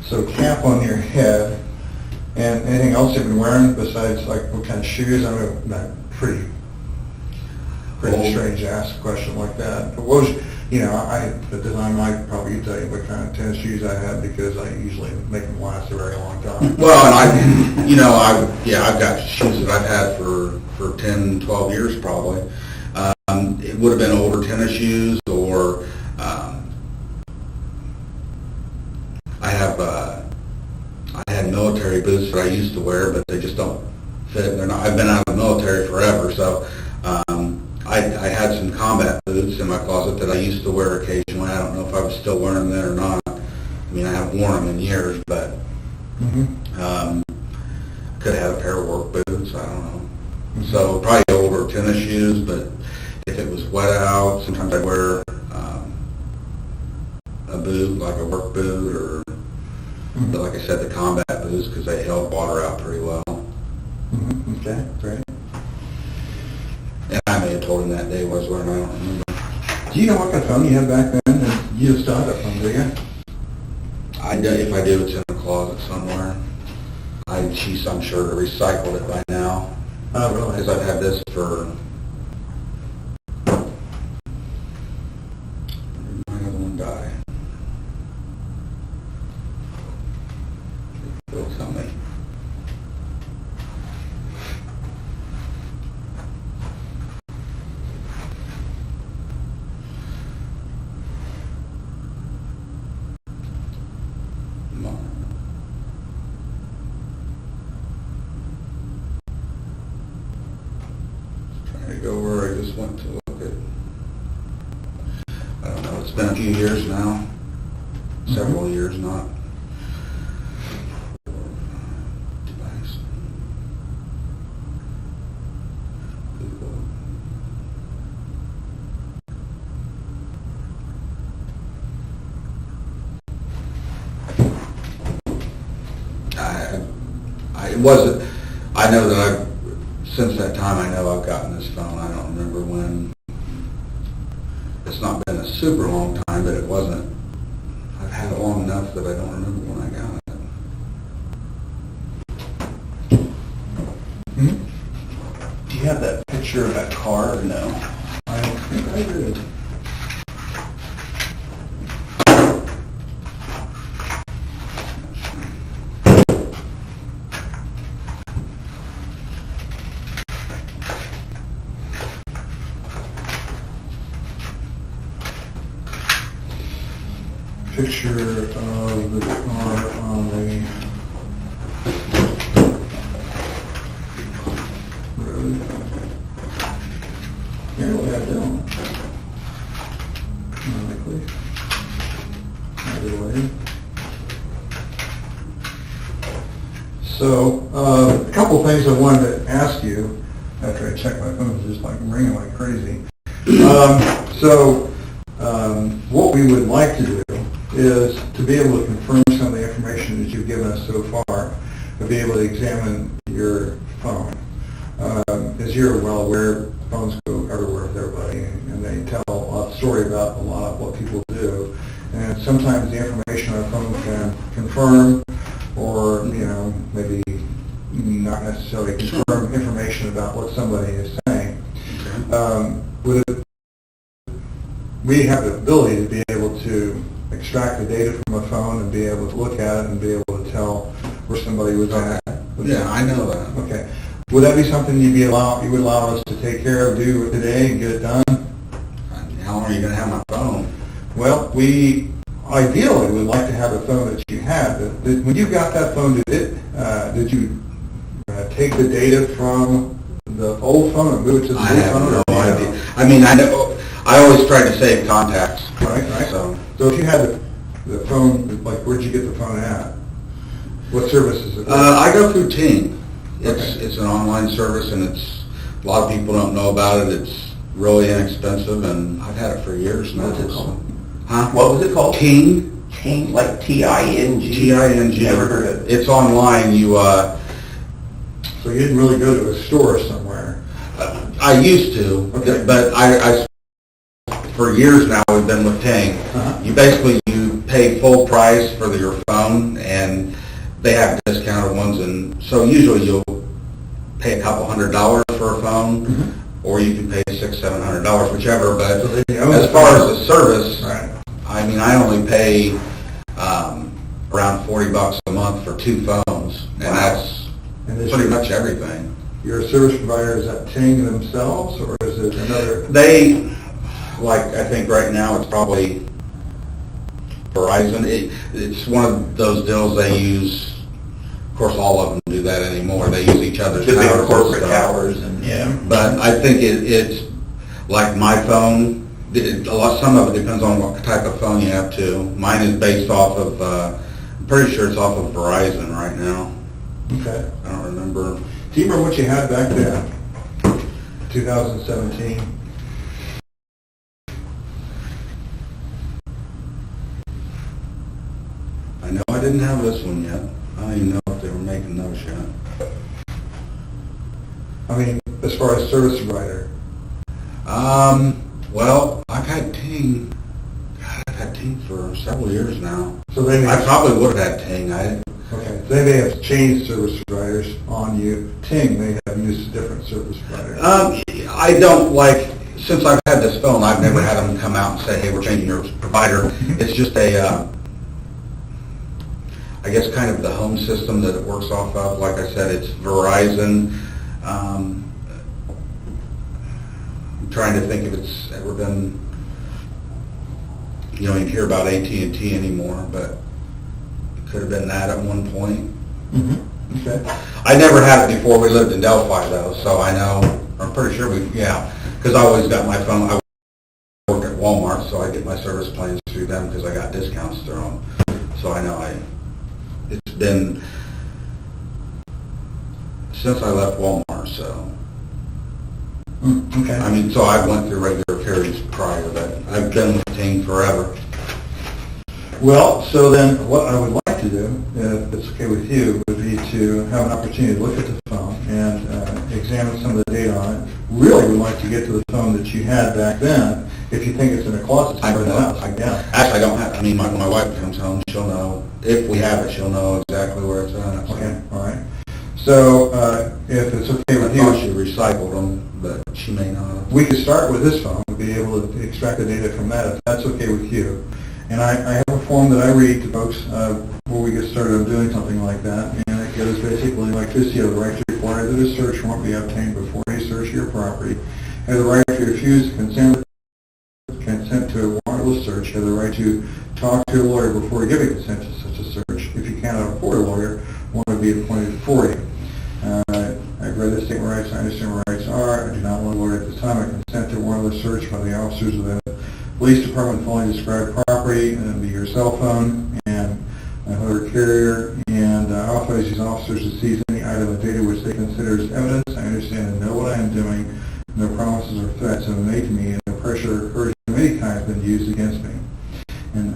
So cap on your head, and anything else you've been wearing besides like what kind of shoes? I mean, not pretty strange to ask a question like that. But what was, I might probably tell you what kind of tennis shoes I had because I usually make them last a very long time. Well, and I've got shoes that I've had for 10, 12 years probably. It would have been older tennis shoes, or I had military boots that I used to wear, but they just don't fit. I've been out of the military forever, so I had some combat boots in my closet that I used to wear occasionally. I don't know if I was still wearing them or not. I mean, I haven't worn them in years, but could have had a pair of work boots. I don't know. So probably older tennis shoes, but if it was wet out, sometimes I'd wear a boot, like a work boot, or but like I said, the combat boots, because they held water out pretty well. Okay, great. And I may have told him that day was wearing, I don't remember. Do you know what kind of phone you had back then? And you still have that phone, do you? If I do, it's in a closet somewhere. I'm sure to recycled it by now. Oh, really? Because I've had this for... My other one died. They'll tell me. Trying to go where I just went to look at. I don't know, it's been a few years now. Several years, not. Device. Google. It wasn't, I know that since that time I know I've gotten this phone. I don't remember when. It's not been a super long time, but it wasn't, I've had it long enough that I don't remember when I got it. Do you have that picture of that car or no? I don't think I do. Picture of the car on the road. Here we have down. Likely. Either way. So, a couple things I wanted to ask you after I checked my phone. It's just like ringing like crazy. What we would like to do is to be able to confirm some of the information that you've given us so far, to be able to examine your phone. As you're well aware, phones go everywhere with everybody, and they tell a story about a lot of what people do. And sometimes the information on a phone can confirm, or maybe not necessarily confirm information about what somebody is saying. We have the ability to be able to extract the data from a phone and be able to look at it and be able to tell where somebody was at. Yeah, I know that. Okay. Would that be something you would allow us to take care of, do today, and get it done? How long are you going to have my phone? Well, we ideally would like to have a phone that you had. When you got that phone, did you take the data from the old phone and move it to the new phone? I have no idea. I mean, I know. I always try to save contacts. Right. So if you had the phone, like, where'd you get the phone at? What service is it? I go through Ting. It's Okay. it's an online service, and a lot of people don't know about it. It's really inexpensive, and I've had it for years now. What's it called? Huh? What was it called? Ting. Ting, like T-I-N-G? T-I-N-G. Never heard of it. It's online. So you didn't really go to a store somewhere? I used to, Okay. but I for years now we've been with Ting. Uh-huh. You pay full price for your phone, and they have discounted ones, and so usually you'll pay a couple $100 for a phone, or you can pay $600-700, whichever. But So they own as the far phone. as the service, Right. I mean, I only pay around $40 a month for 2 phones, and Wow. that's And is pretty much everything. your service provider, is that Ting themselves, or is it another? They, like, I think right now it's probably Verizon. It's one of those deals they use. Of course, all of them do that anymore. They use each other's The big towers and corporate stuff. towers and, yeah. But I think it's like my phone. Some of it depends on what type of phone you have too. Mine is based off of. I'm pretty sure it's off of Verizon right now. Okay. I don't remember. Do you remember what you had back then? 2017? I know I didn't have this one yet. I don't even know if they were making those yet. I mean, as far as service provider? Well, I've had Ting. God, I've had Ting for several years now. So they may I probably would have had Ting. Okay, they may have changed service providers on you. Ting may have used a different service provider. I don't like, since I've had this phone, I've never had them come out and say, hey, we're changing your provider. It's just I guess kind of the home system that it works off of. Like I said, it's Verizon. I'm trying to think if it's ever been, you hear about AT&T anymore, but it could have been that at one point. Okay. I never had it before we lived in Delphi though, so I know, I'm pretty sure because I always got my phone, I work at Walmart, so I get my service plans through them because I got discounts through them. So I know it's been since I left Walmart, so. Okay. I mean, so I went through regular periods prior, but I've been with Ting forever. Well, so then what I would like to do, if it's okay with you, would be to have an opportunity to look at the phone and examine some of the data on it. Really would like to get to the phone that you had back then. If you think it's in a closet somewhere in the house, yeah. Actually, I don't have, when my wife comes home, she'll know, if we have it, she'll know exactly where it's at. So. Okay, all right. So if it's okay I with thought she you, recycled them, but she may not. we could start with this phone, we'd be able to extract the data from that, if that's okay with you. And I have a form that I read to folks before we get started on doing something like that, and it goes basically like this: you have the right to require that a search warrant be obtained before you search your property, you have the right to refuse consent to a warrantless search, you have the right to talk to a lawyer before giving consent to such a search. If you cannot afford a lawyer, one will be appointed for you. I've read the statement of rights, I understand what rights are, I do not want a lawyer at this time. I consent to a warrantless search by the officers of the police department fully described property, and be your cell phone and a motor carrier, and authorize these officers to seize any item of data which they consider as evidence. I understand and know what I am doing. No promises or threats have been made to me, and no pressure or coercion of any kind has been used against me.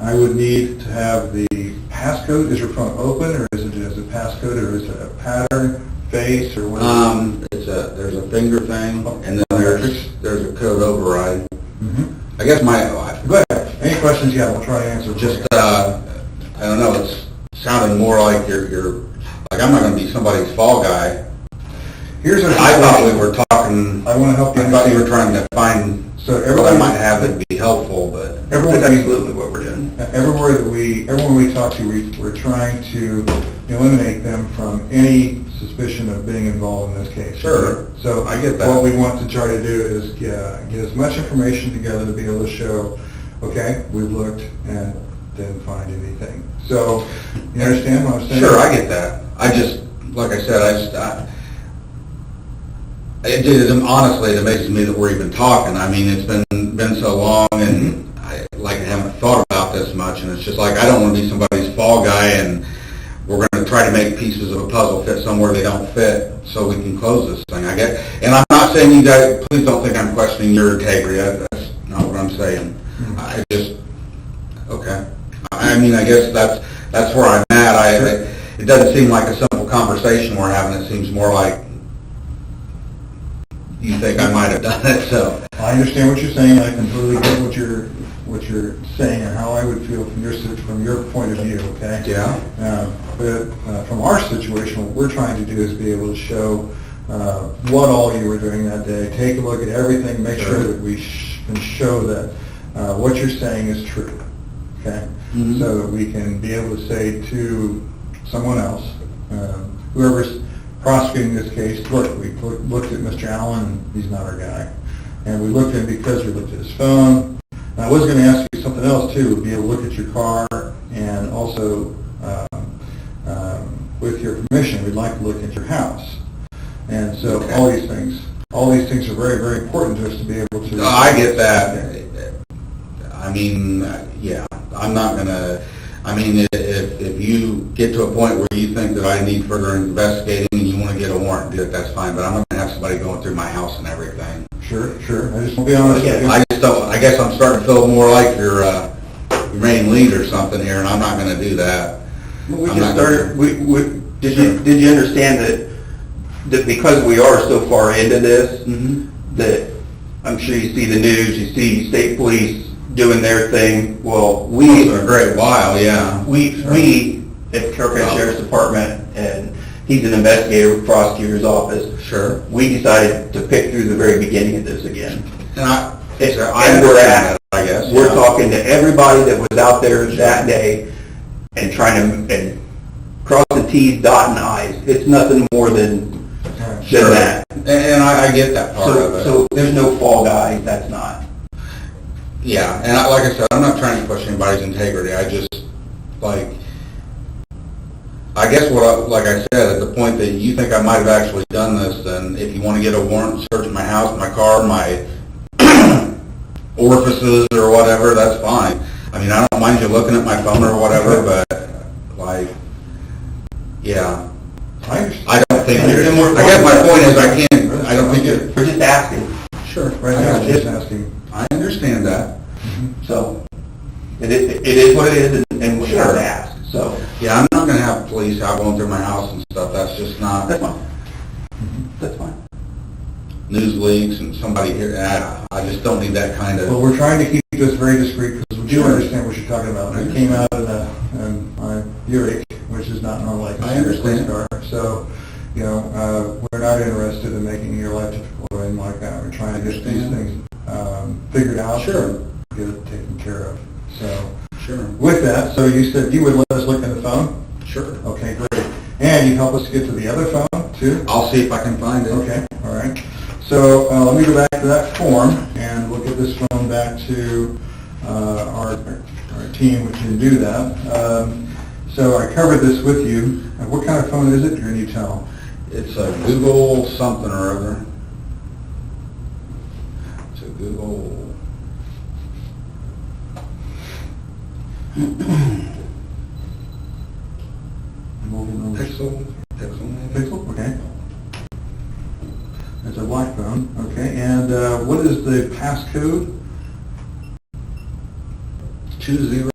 I would need to have the passcode. Is your phone open, or is it a passcode, or is it a pattern, face, or what? There's a finger thing, and then there's a code override. I guess Go ahead. Any questions you have, we'll try to answer. just, I don't know, it's sounding more like you're, like I'm not gonna be somebody's fall guy. Here's our I thought we were talking, I want to help you I thought you understand. were trying to find So what I everybody might have that'd be helpful, but Everyone, That's absolutely what we're doing. everyone we talk to, we're trying to eliminate them from any suspicion of being involved in this case. Sure. So I get that. What we want to try to do is get as much information together to be able to show, okay, we've looked and didn't find anything. So, you understand what I'm saying? sure, I get that. I just, like I said, honestly, it amazes me that we're even talking. I mean, it's been so long, and I haven't thought about this much, and it's just like I don't want to be somebody's fall guy, and we're going to try to make pieces of a puzzle fit somewhere they don't fit, so we can close this thing. I guess, and I'm not saying you guys. Please don't think I'm questioning your integrity. That's not what I'm saying. I just okay. I mean, I guess that's where I'm at. It doesn't seem like a simple conversation we're having. It seems more like you think I might have done it. So I understand what you're saying. I completely get what you're saying and how I would feel from your point of view. Okay. yeah. But from our situation, what we're trying to do is be able to show what all you were doing that day. Take a look at everything. Make sure that we can show that what you're saying is true. Okay. So that we can be able to say to someone else, whoever's prosecuting this case, look, we looked at Mr. Allen, he's not our guy. And we looked at him because we looked at his phone. And I was going to ask you something else too, be able to look at your car, and also, with your permission, we'd like to look at your house. And so Okay. all these things are very, very important to us to be able to... No, I get that. I mean, yeah, I'm not gonna, I mean, if you get to a point where you think that I need further investigating and you want to get a warrant, do it, that's fine, but I'm not gonna have somebody going through my house and everything. Sure. I just want to be honest with you. I just don't, I guess I'm starting to feel more like your main lead or something here, and I'm not gonna do that. Well, we I'm just not started, gonna- did you understand that because we are so far into this, that I'm sure you see the news, you see state police doing their thing, well, For a great while, yeah. we at the Carroll County Sheriff's Department, and he's an investigator with prosecutor's office, Sure. we decided to pick through the very beginning of this again. And I And we're understand that, I guess. We're yeah. talking to everybody that was out there that day and trying to and cross the T's, dotting the I's. It's nothing more than Sure. that. And I get that part of it. So there's no fall guy, that's not. Yeah, and like I said, I'm not trying to question anybody's integrity. I just, like, I guess like I said, at the point that you think I might have actually done this, then if you want to get a warrant, search my house, my car, my orifices or whatever, that's fine. I mean, I don't mind you looking at my phone or whatever, but, like, yeah. I don't think, I guess my point is I don't think it, We're just asking. sure. Right now, I'm just asking. I understand that. So it is what it is, and we have to ask. So Yeah, I'm not gonna have police out going through my house and stuff, that's just not, that's fine. That's fine. news leaks and somebody here, I just don't need that kind Well, of, we're trying to keep this very discreet because we do understand what you're talking about. It came out of a Buick, which is not normal like I a police understand. car. So, we're not interested in making your life difficult or anything like that. We're trying to get these things figured out. Sure. And get it taken care of. So, sure, with that, so you said you would let us look at the phone? sure. Okay, great. And you help us get to the other phone, too? I'll see if I can find it. Okay, all right. So let me go back to that form, and we'll get this phone back to our team, which can do that. So I covered this with you. What kind of phone is it, or can you tell? It's a Google something or other. It's a Google. Pixel, maybe? Pixel, okay. It's a black phone, okay. And what is the passcode? 20.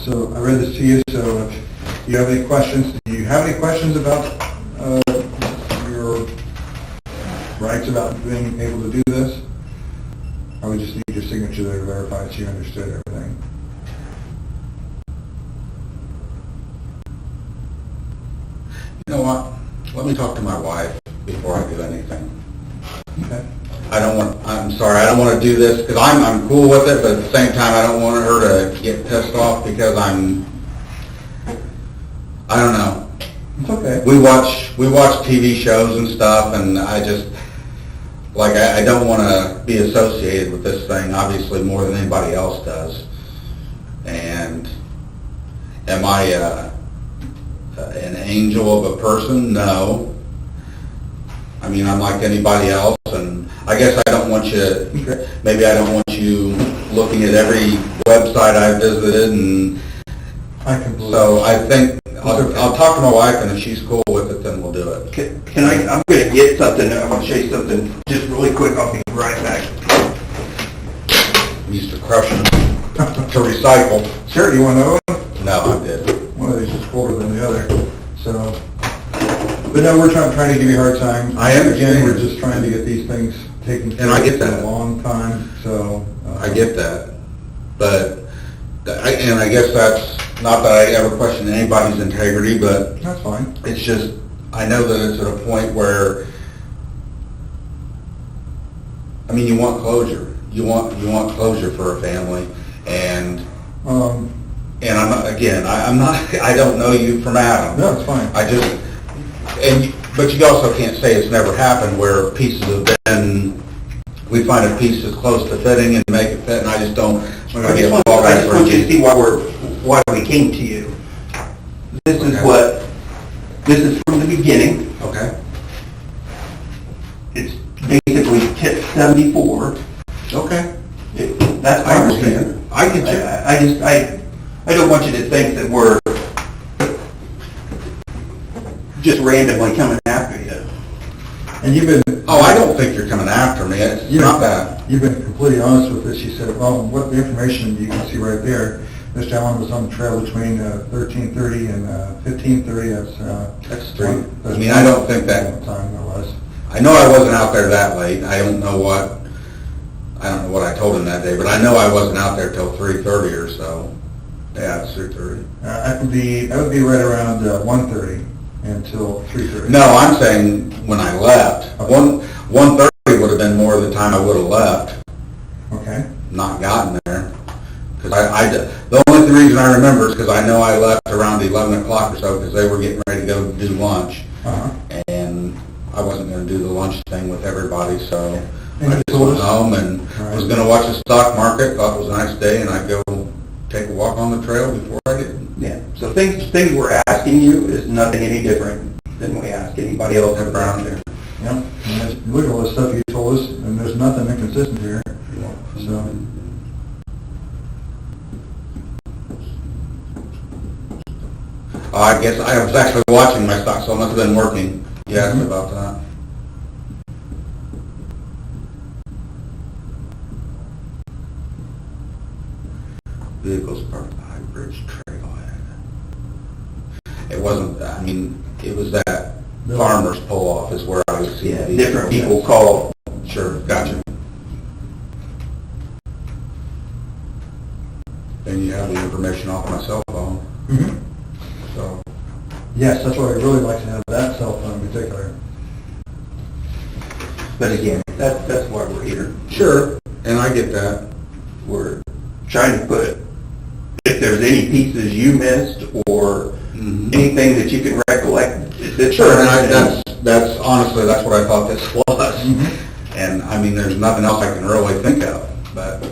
So I read this to you, so if you have any questions, do you have any questions about your rights about being able to do this? Or we just need your signature there to verify that you understood everything? You know what? Let me talk to my wife before I do anything. Okay. I'm sorry, I don't want to do this, because I'm cool with it, but at the same time, I don't want her to get pissed off because I don't know. It's okay. We watch TV shows and stuff, and I just, like, I don't want to be associated with this thing, obviously, more than anybody else does. And am I an angel of a person? No. I mean, I'm like anybody else, and I guess I don't want you, maybe I don't want you looking at every website I visited, and so I think I'll talk to my wife, and if she's cool with it, then we'll do it. Can I'm going to get something, I want to show you something just really quick, I'll be right back. I'm used to crushing to recycle. Sure, you want another one? No, I'm good. One of these is colder than the other, so. But no, we're trying to give you a hard time. I understand. Again, we're just trying to get these things taken care of. And I get that. For a long time, so. I get that, but, and I guess that's, not that I ever question anybody's integrity, but That's fine. it's just, I know that it's at a point where, I mean, you want closure. You want closure for a family, and I'm not, again, I'm not, I don't know you from Adam. No, it's fine. I just, but you also can't say it's never happened where pieces have been, we find a piece that's close to fitting and make it fit, and I just don't. I just want you to see why we came to you. This is from the beginning. Okay. It's basically tip 74. Okay. That's I understand. I get you. I don't want you to think that we're just randomly coming after you. And you've been. Oh, I don't think you're coming after me. It's not that. You've been completely honest with this. You said, well, what the information you can see right there, Mr. Allen was on the trail between 13:30 and 15:30. That's true. I mean, I don't think that. Time there was. I know I wasn't out there that late. I don't know what I told him that day, but I know I wasn't out there till 3:30 or so. Yeah, it's 3:30. That would be right around 1:30 until 3:30. No, I'm saying when I left. Okay. 1:30 would have been more of the time I would have left. Okay. Not gotten there. Because the only reason I remember is because I know I left around 11 o'clock or so because they were getting ready to go do lunch. Uh-huh. And I wasn't going to do the lunch thing with everybody, so And I you just told went us? home and was going to watch the stock market, thought it was a nice day, and I'd go take a walk on the trail before I did. Yeah. So things we're asking you is nothing any different than we ask anybody else around there. Yep. And look at all the stuff you told us, and there's nothing inconsistent here. So. I guess I was actually watching my stock, so I must have been working. You asked me about that. Vehicles parked at the High Bridge Trail. It wasn't, I mean, it was that farmer's pull-off is where I was seeing these Different people call. Sure, gotcha. And you have the information off my cell phone. Mm-hmm. So, Yes, that's why I'd really like to have that cell phone in particular. But again, that's why we're here. sure, and I get that. We're trying to put, if there's any pieces you missed or anything that you can recollect. Sure, and that's honestly, that's what I thought this was. And I mean, there's nothing else I can really think of. But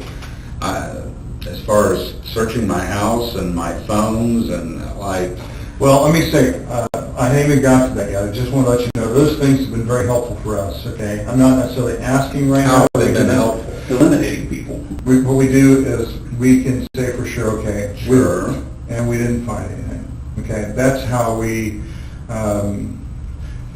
as far as searching my house and my phones and like... Well, let me say, I haven't even got to that yet. I just want to let you know, those things have been very helpful for us, okay? I'm not necessarily asking right now. How have they been helpful? Eliminating people. What we do is we can say for sure, okay, Sure. and we didn't find anything, okay? That's how we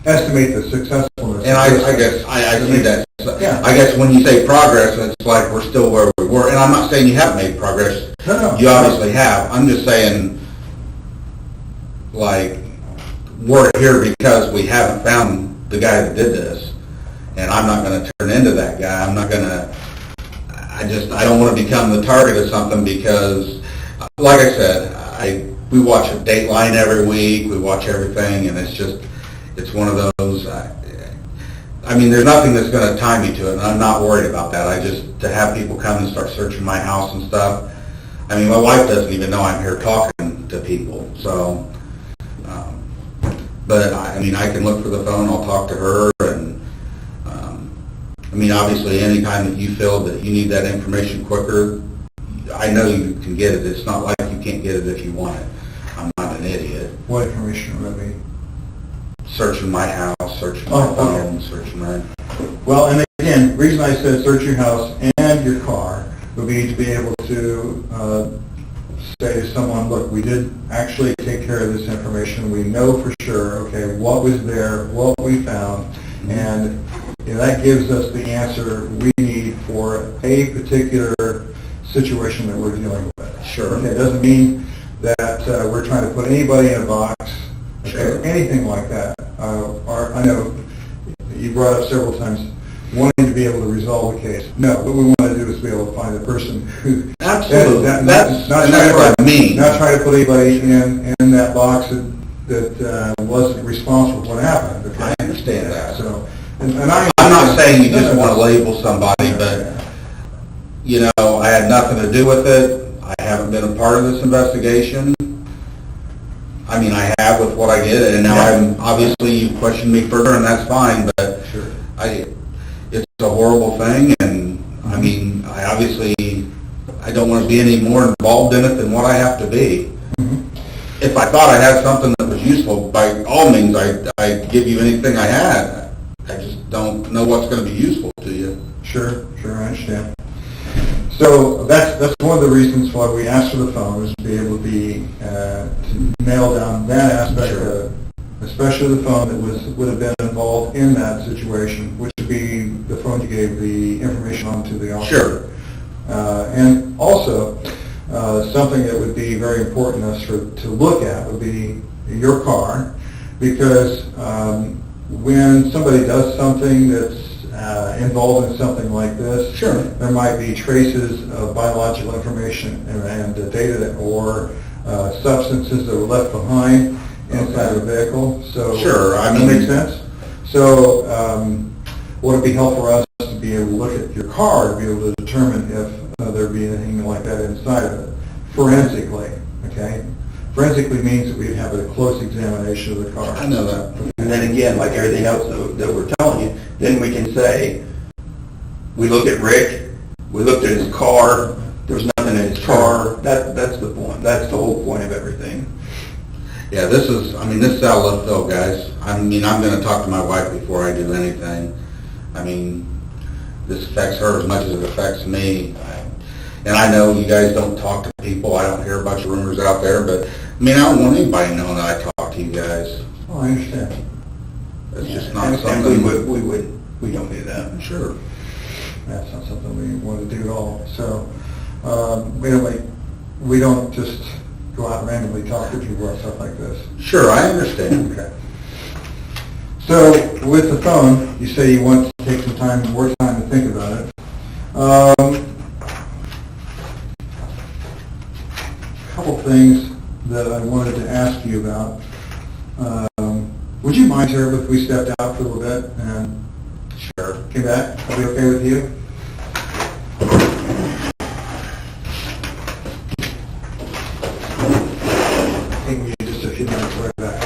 estimate the successfulness. And I guess I see that. Yeah. I guess when you say progress, it's like we're still where we were. And I'm not saying you haven't made progress. No. You obviously have. I'm just saying, like, we're here because we haven't found the guy that did this, and I'm not going to turn into that guy. I'm not going to, I don't want to become the target of something because, like I said, we watch a Dateline every week, we watch everything, and it's one of those, I mean, there's nothing that's going to tie me to it, and I'm not worried about that. To have people come and start searching my house and stuff, I mean, my wife doesn't even know I'm here talking to people, so, but I mean, I can look for the phone, I'll talk to her, and, I mean, obviously, any time that you feel that you need that information quicker, I know you can get it. It's not like you can't get it if you want it. I'm not an idiot. What information would that be? Searching my house, searching my phone, searching my... Well, and again, the reason I said search your house and your car would be to be able to say to someone, look, we did actually take care of this information. We know for sure, okay, what was there, what we found, and that gives us the answer we need for a particular situation that we're dealing with. Sure. Okay, it doesn't mean that we're trying to put anybody in a box, okay, Sure. anything like that. I know you brought up several times wanting to be able to resolve the case. No, what we want to do is be able to find the person who... Absolutely. That's what I mean. Not try to put anybody in that box that wasn't responsible for what happened. Okay? I understand that. So, I'm not saying you just want to label somebody, but, I had nothing to do with it. I haven't been a part of this investigation. I mean, I have with what I did, and now obviously you questioned me further, and that's fine, but sure. It's a horrible thing, and I mean, I don't want to be any more involved in it than what I have to be. Mm-hmm. If I thought I had something that was useful, by all means, I'd give you anything I had. I just don't know what's going to be useful to you. Sure, I understand. So that's one of the reasons why we asked for the phone, is to be able to nail down that aspect, Sure. Especially the phone that would have been involved in that situation, which would be the phone you gave the information on to the officer. Sure. And also, something that would be very important to look at would be your car, because when somebody does something that's involved in something like this, Sure. there might be traces of biological information and data or substances that were left behind inside the vehicle. So, Sure, I does mean... that make sense? So, would it be helpful for us to be able to look at your car to be able to determine if there'd be anything like that inside of it, forensically, okay? Forensically means that we'd have a close examination of the car. I know that. And then again, like everything else that we're telling you, then we can say, we looked at Rick, we looked at his car, there was nothing in his car. That's the point. That's the whole point of everything. Yeah, this is out of left field, guys. I mean, I'm going to talk to my wife before I do anything. I mean, this affects her as much as it affects me. And I know you guys don't talk to people. I don't hear a bunch of rumors out there, but I mean, I don't want anybody knowing that I talk to you guys. Oh, I understand. It's just not And something... we don't do that. Sure. That's not something we want to do at all. So, we don't just go out and randomly talk to people about stuff like this. Sure, I understand. Okay. So, with the phone, you say you want to take some more time to think about it. A couple things that I wanted to ask you about. Would you mind, sir, if we stepped out for a little bit and Sure. came back? Are we okay with you? I think we need just a few minutes right back.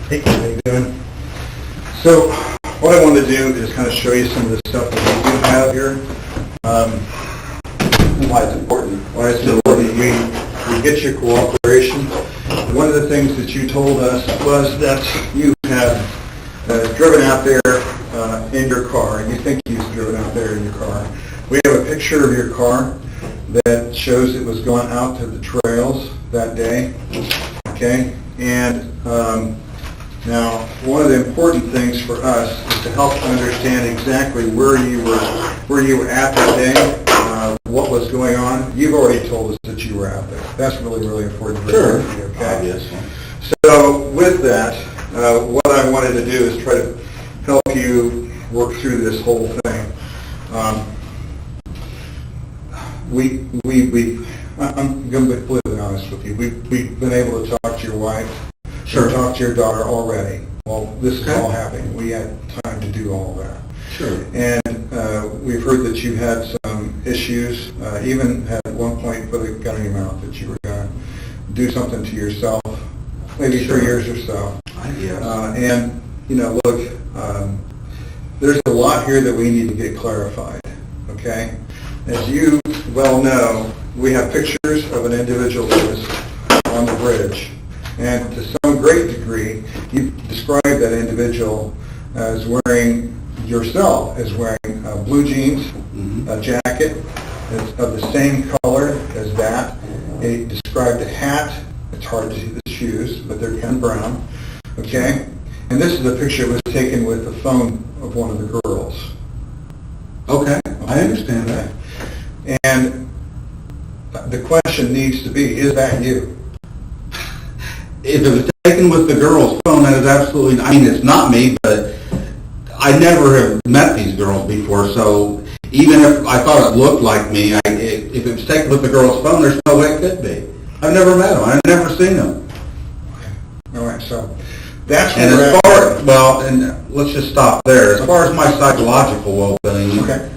Hey, how you doing? So, what I wanted to do is kind of show you some of the stuff that we do have here. Why it's important. Why it's important. We get your cooperation. One of the things that you told us was that you had driven out there in your car. You think you've driven out there in your car. We have a picture of your car that shows it was going out to the trails that day. Okay? And now, one of the important things for us is to help understand exactly where you were at that day, what was going on. You've already told us that you were out there. That's really, really important for you. Okay? Yes. So, with that, what I wanted to do is try to help you work through this whole thing. I'm going to be completely honest with you. We've been able to talk to your wife. Sure. Talk to your daughter already. Well, this is all happening. We had time to do all that. Sure. And we've heard that you had some issues, even had at one point put a gun in your mouth that you were going to do something to yourself, maybe 3 years or so. Yes. And, look, there's a lot here that we need to get clarified, okay? As you well know, we have pictures of an individual that was on the bridge. And to some great degree, you described that individual as wearing, yourself as wearing blue jeans, a jacket of the same color as that. He described a hat. It's hard to see the shoes, but they're kind of brown. Okay? And this is a picture that was taken with the phone of one of the girls. Okay, I understand that. And the question needs to be, is that you? If it was taken with the girl's phone, that is absolutely, it's not me, but I never have met these girls before, so even if I thought it looked like me, if it was taken with the girl's phone, there's no way it could be. I've never met them. I've never seen them. All right, so that's and as far, and let's just stop there. As far as my psychological well-being, okay.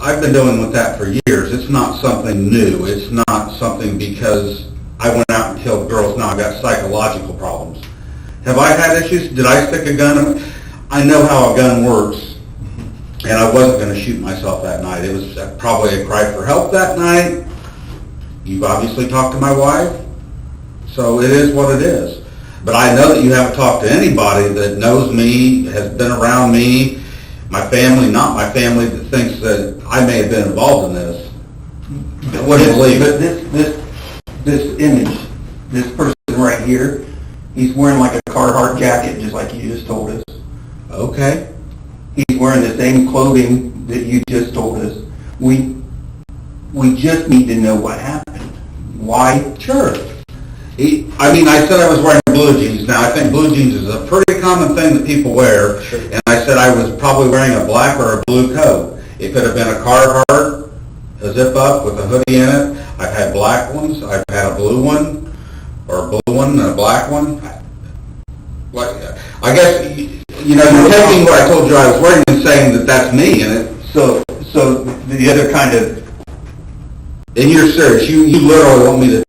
I've been dealing with that for years. It's not something new. It's not something because I went out and killed girls. Now I've got psychological problems. Have I had issues? Did I stick a gun? I know how a gun works, and I wasn't going to shoot myself that night. It was probably a cry for help that night. You've obviously talked to my wife, so it is what it is. But I know that you haven't talked to anybody that knows me, has been around me, my family, not my family, that thinks that I may have been involved in this. What do you believe? But this image, this person right here, he's wearing like a Carhartt jacket, just like you just told us. Okay. He's wearing the same clothing that you just told us. We just need to know what happened. Why? Sure. I said I was wearing blue jeans. Now, I think blue jeans is a pretty common thing that people wear. Sure. And I said I was probably wearing a black or a blue coat. It could have been a Carhartt, a zip-up with a hoodie in it. I've had black ones. I've had a blue one, or a blue one and a black one. I guess, you're taking what I told you I was wearing and saying that that's me in it. So the other kind of... And you're serious. You literally want me to,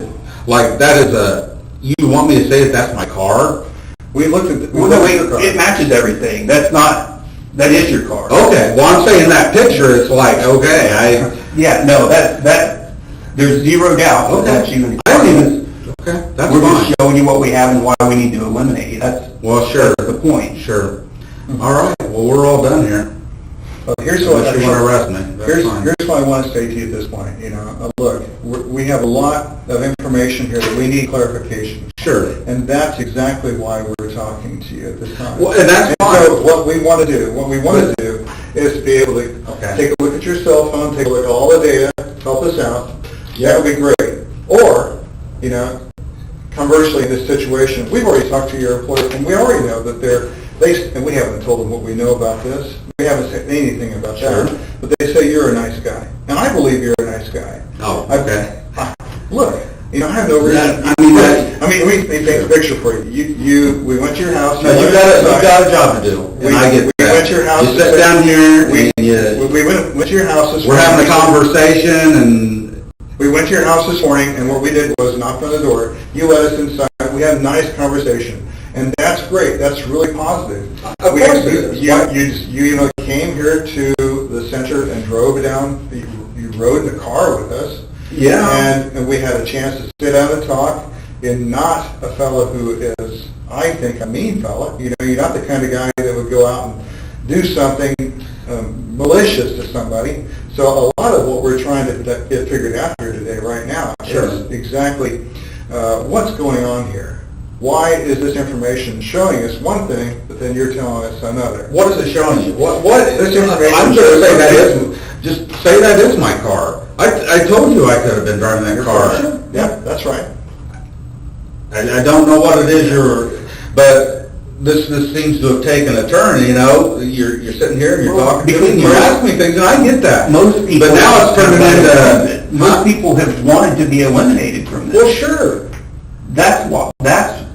you want me to say that that's my car? We looked at it matches everything. That is your car. Okay, well, I'm saying that picture, it's like, okay, Yeah, no, that there's zero doubt that that's you. Okay, that's We're fine. just showing you what we have and why we need to eliminate it. Well, sure. That's the point. Sure. All right, well, we're all done here. Here's what Unless you want to arrest me. Here's what I want to say to you at this point. Look, we have a lot of information here that we need clarification. Sure. And that's exactly why we're talking to you at this time. Well, and that's fine. So what we want to do is to be able to take a look at your cell phone, take a look at all the data, help us out. That would be great. Or, conversely, in this situation, we've already talked to your employer, and we already know that and we haven't told them what we know about this. We haven't said anything about that. But they say you're a nice guy. And I believe you're a nice guy. Oh, okay. Look, I have no reason. We paint a picture for you. We went to your house. No, you got a job to do. And I get that. We went to your house. You sit down here and we went to your house this morning. We're having a conversation and... We went to your house this morning, and what we did was knocked on the door. You let us inside we had a nice conversation, and that's great. That's really positive. Of course it is. You came here to the center and drove down. You rode in the car with us. Yeah. And we had a chance to sit down and talk. You're not a fellow who is, I think, a mean fellow. You're not the kind of guy that would go out and do something malicious to somebody. So a lot of what we're trying to get figured out here today, right now, is exactly what's going on here. Why is this information showing us one thing, but then you're telling us another? What is it showing you? What This information I'm going to say that is, just say that is my car. I told you I could have been driving that car. Yeah, that's right. I don't know what it is but this seems to have taken a turn, You're sitting here and you're talking to me and you're asking me things, and I get that. Most people, but now it's turning into... Most people have wanted to be eliminated from this. Well, sure.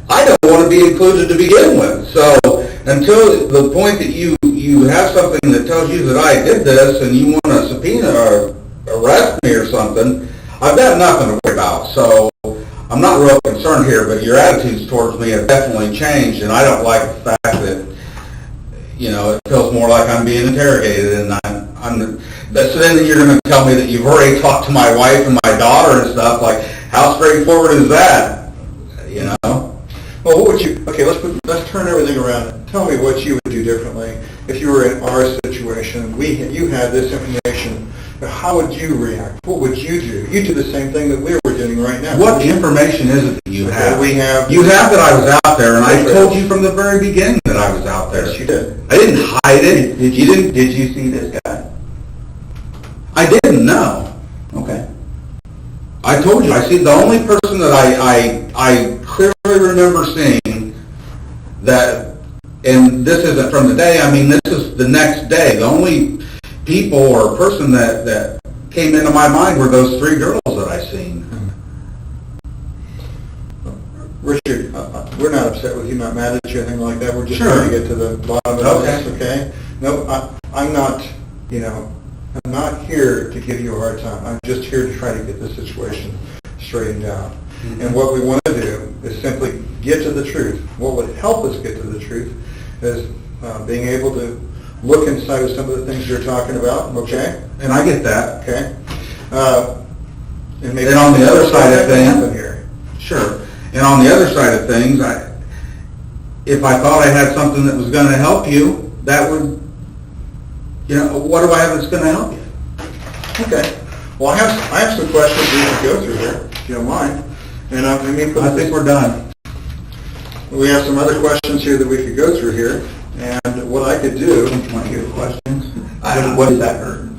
I don't want to be included to begin with. So until the point that you have something that tells you that I did this and you want to subpoena or arrest me or something, I've got nothing to worry about. So I'm not real concerned here, but your attitudes towards me have definitely changed, and I don't like the fact that, it feels more like I'm being interrogated, and so then you're going to tell me that you've already talked to my wife and my daughter and stuff. Like, how straightforward is that? Well, what would you? Okay, let's turn everything around. Tell me what you would do differently if you were in our situation. You had this information. How would you react? What would you do? You do the same thing that we were doing right now. What information is it that you have? You have that I was out there, and I told you from the very beginning that I was out there. Yes, you did. I didn't hide it. Did you see this guy? I didn't know. Okay. I told you. I see the only person that I clearly remember seeing that, and this isn't from the day. I mean, this is the next day. The only people or person that came into my mind were those three girls that I seen. Richard, we're not upset with you, not mad at you, anything like that. We're just Sure. trying to get to the bottom of this, okay? No, I'm not, I'm not here to give you a hard time. I'm just here to try to get this situation straightened out. Mm-hmm. And what we want to do is simply get to the truth. What would help us get to the truth is being able to look inside of some of the things you're talking about, okay? And I get that. Okay. And maybe on the other side of things, here. Sure. And on the other side of things, if I thought I had something that was going to help you, that would, what do I have that's going to help you? Okay. Well, I have some questions we can go through here, if you don't mind. And I think we're done. We have some other questions here that we could go through here. And what I could do... You want to hear the questions? What does that hurt?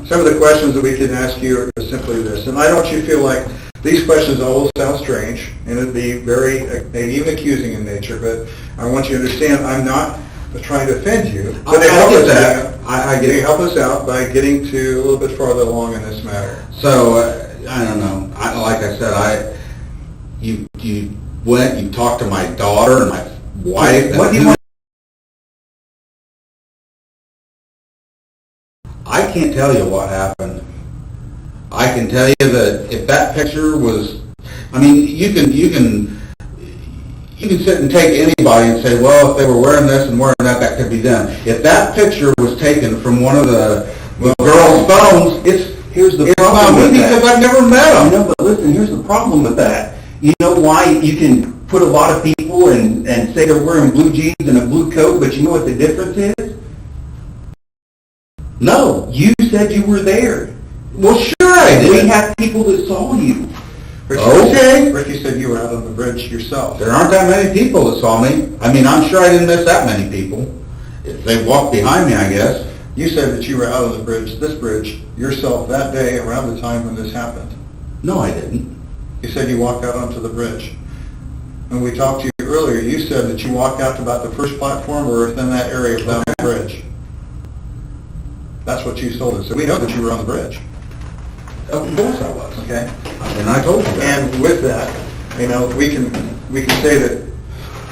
Some of the questions that we can ask you are simply this. And I don't want you to feel like these questions all sound strange, and it'd be very, maybe even accusing in nature, but I want you to understand I'm not trying to offend you. But they help us out. They help us out by getting to a little bit farther along in this matter. So, I don't know. Like I said, you went, you talked to my daughter and my wife. What do you want? I can't tell you what happened. I can tell you that if that picture was, I mean, you can sit and take anybody and say, well, if they were wearing this and wearing that, that could be them. If that picture was taken from one of the girls' phones, here's the it's problem not with me that. because I've never met them. No, but listen, here's the problem with that. You know why you can put a lot of people and say they're wearing blue jeans and a blue coat, but you know what the difference is? No. You said you were there. Well, sure I did. We have people that saw you. Okay. Ricky said you were out on the bridge yourself. There aren't that many people that saw me. I mean, I'm sure I didn't miss that many people. If they walked behind me, I guess. You said that you were out on the bridge, this bridge, yourself that day around the time when this happened. No, I didn't. You said you walked out onto the bridge. When we talked to you earlier, you said that you walked out to about the first platform or within that area down the bridge. That's what you told us. So we know that you were on the bridge. Of course I was. Okay? And I told you that. And with that, we can say that,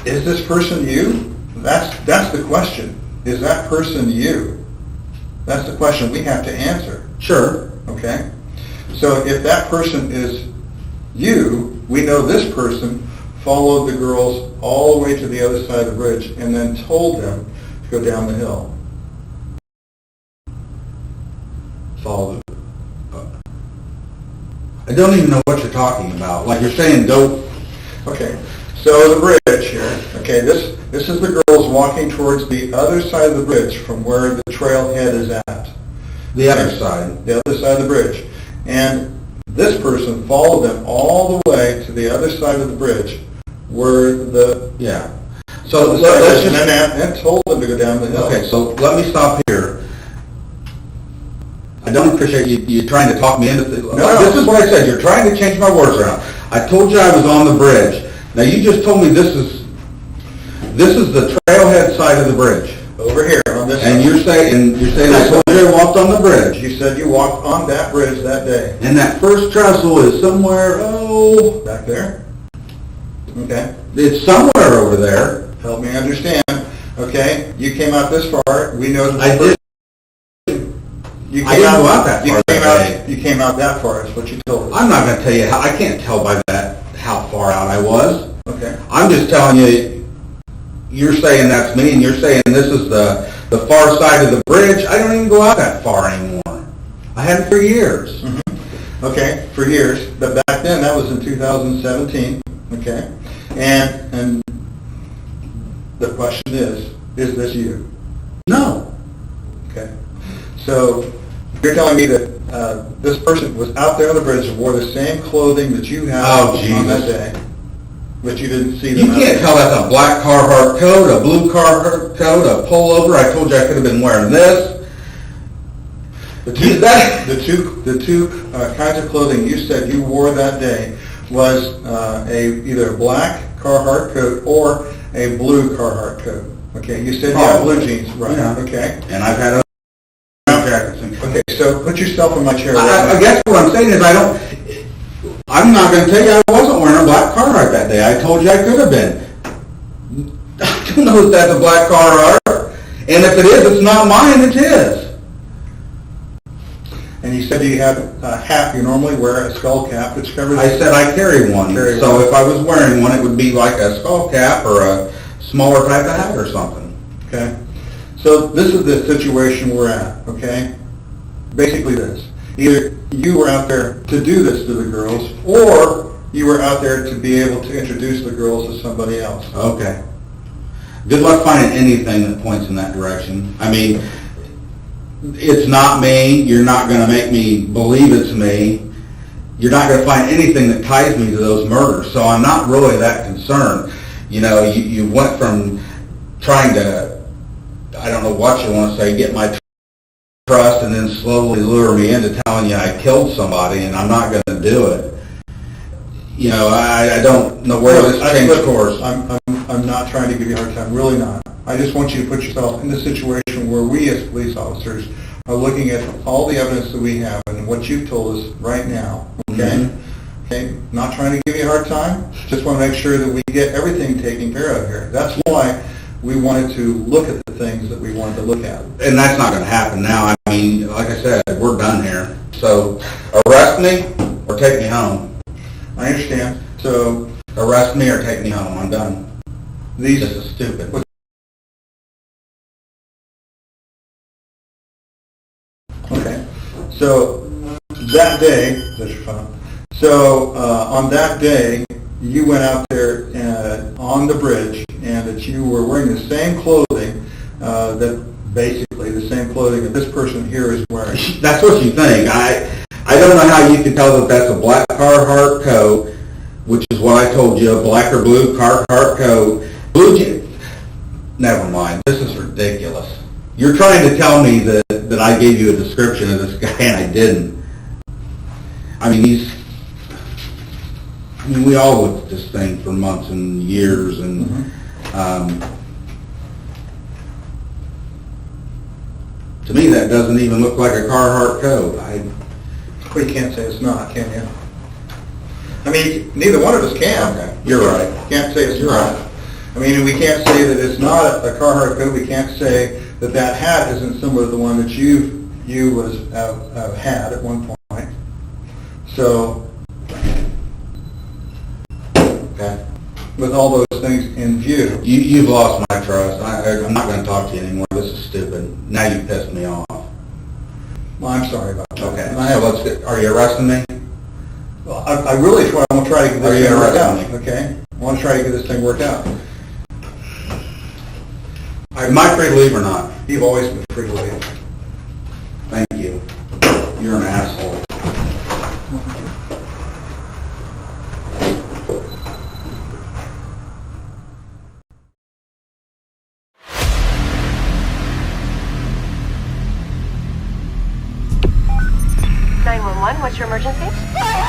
is this person you? That's the question. Is that person you? That's the question we have to answer. Sure. Okay? So if that person is you, we know this person followed the girls all the way to the other side of the bridge and then told them to go down the hill. Follow. I don't even know what you're talking about. Like you're saying, go. Okay, so the bridge here, okay, this is the girls walking towards the other side of the bridge from where the trailhead is at. The other side. The other side of the bridge. And this person followed them all the way to the other side of the bridge where the... Yeah. So let's just... And told them to go down the hill. Okay, so let me stop here. I don't appreciate you trying to talk me into this. No. This is what I said. You're trying to change my words around. I told you I was on the bridge. Now you just told me this is the trailhead side of the bridge. Over here on this And side. you're saying I told you I walked on the bridge. You said you walked on that bridge that day. And that first trestle is somewhere, Back there? Okay. it's somewhere over there. Help me understand. Okay, you came out this far. We know that... I did. You I didn't go out that far that day. You came out that far, is what you told us. I'm not going to tell you how, I can't tell by that how far out I was. Okay. I'm just telling you, you're saying that's me, and you're saying this is the far side of the bridge. I don't even go out that far anymore. I haven't for years. Mm-hmm. Okay, for years, but back then, that was in 2017, okay? And the question is this you? No. Okay. So, you're telling me that this person was out there on the bridge and wore the same clothing that you had on that day, but you didn't see them? You can't tell that's a black Carhartt coat, a blue Carhartt coat, a pullover. I told you I could have been wearing this. The two kinds of clothing you said you wore that day was either a black Carhartt coat or a blue Carhartt coat. Okay, you said you had blue jeans, right? Yeah. Okay. And I've had other jackets. Okay, so put yourself in my chair. I guess what I'm saying is I'm not going to tell you I wasn't wearing a black Carhartt that day. I told you I could have been. I don't know if that's a black Carhartt. And if it is, it's not mine, it's his. And you said you had a hat. You normally wear a skull cap, which covers... I said I carry one. So if I was wearing one, it would be like a skull cap or a smaller type of hat or something. Okay. So this is the situation we're at, okay? Basically this. Either you were out there to do this to the girls, or you were out there to be able to introduce the girls to somebody else. Okay. Good luck finding anything that points in that direction. I mean, it's not me. You're not going to make me believe it's me. You're not going to find anything that ties me to those murders. So I'm not really that concerned. You know, you went from trying to, I don't know what you want to say, get my trust and then slowly lure me into telling you I killed somebody, and I'm not going to do it. You know, I don't know where this changed course. I'm not trying to give you a hard time, really not. I just want you to put yourself in the situation where we as police officers are looking at all the evidence that we have and what you've told us right now, okay? Mm-hmm. Okay? Not trying to give you a hard time, just want to make sure that we get everything taken care of here. That's why we wanted to look at the things that we wanted to look at. And that's not going to happen now. I mean, like I said, we're done here. So arrest me or take me home. I understand. So Arrest me or take me home. I'm done. This is stupid. Okay. So that day, that's your phone. So on that day, you went out there on the bridge, and that you were wearing the same clothing basically the same clothing that this person here is wearing. That's what you think. I don't know how you can tell that that's a black Carhartt coat, which is what I told you, a black or blue Carhartt coat. Never mind. This is ridiculous. You're trying to tell me that I gave you a description of this guy and I didn't. I mean, we all looked at this thing for months and years, and to me that doesn't even look like a Carhartt coat. Well, you can't say it's not, can you? I mean, neither one of us can. Okay, you're right. Can't say it's You're not. right. I mean, we can't say that it's not a Carhartt coat. We can't say that that hat isn't similar to the one that you had at one point. So, Okay. with all those things in view. You've lost my trust. I'm not going to talk to you anymore. This is stupid. Now you pissed me off. Well, I'm sorry about that. Okay, And I have, so let's get, are you arresting me? well, I really want to try to get Are this you thing worked out, arresting me? okay? I want to try to get this thing worked out. Am I free to leave or not? You've always been free to leave. Thank you. You're an asshole. What's your emergency?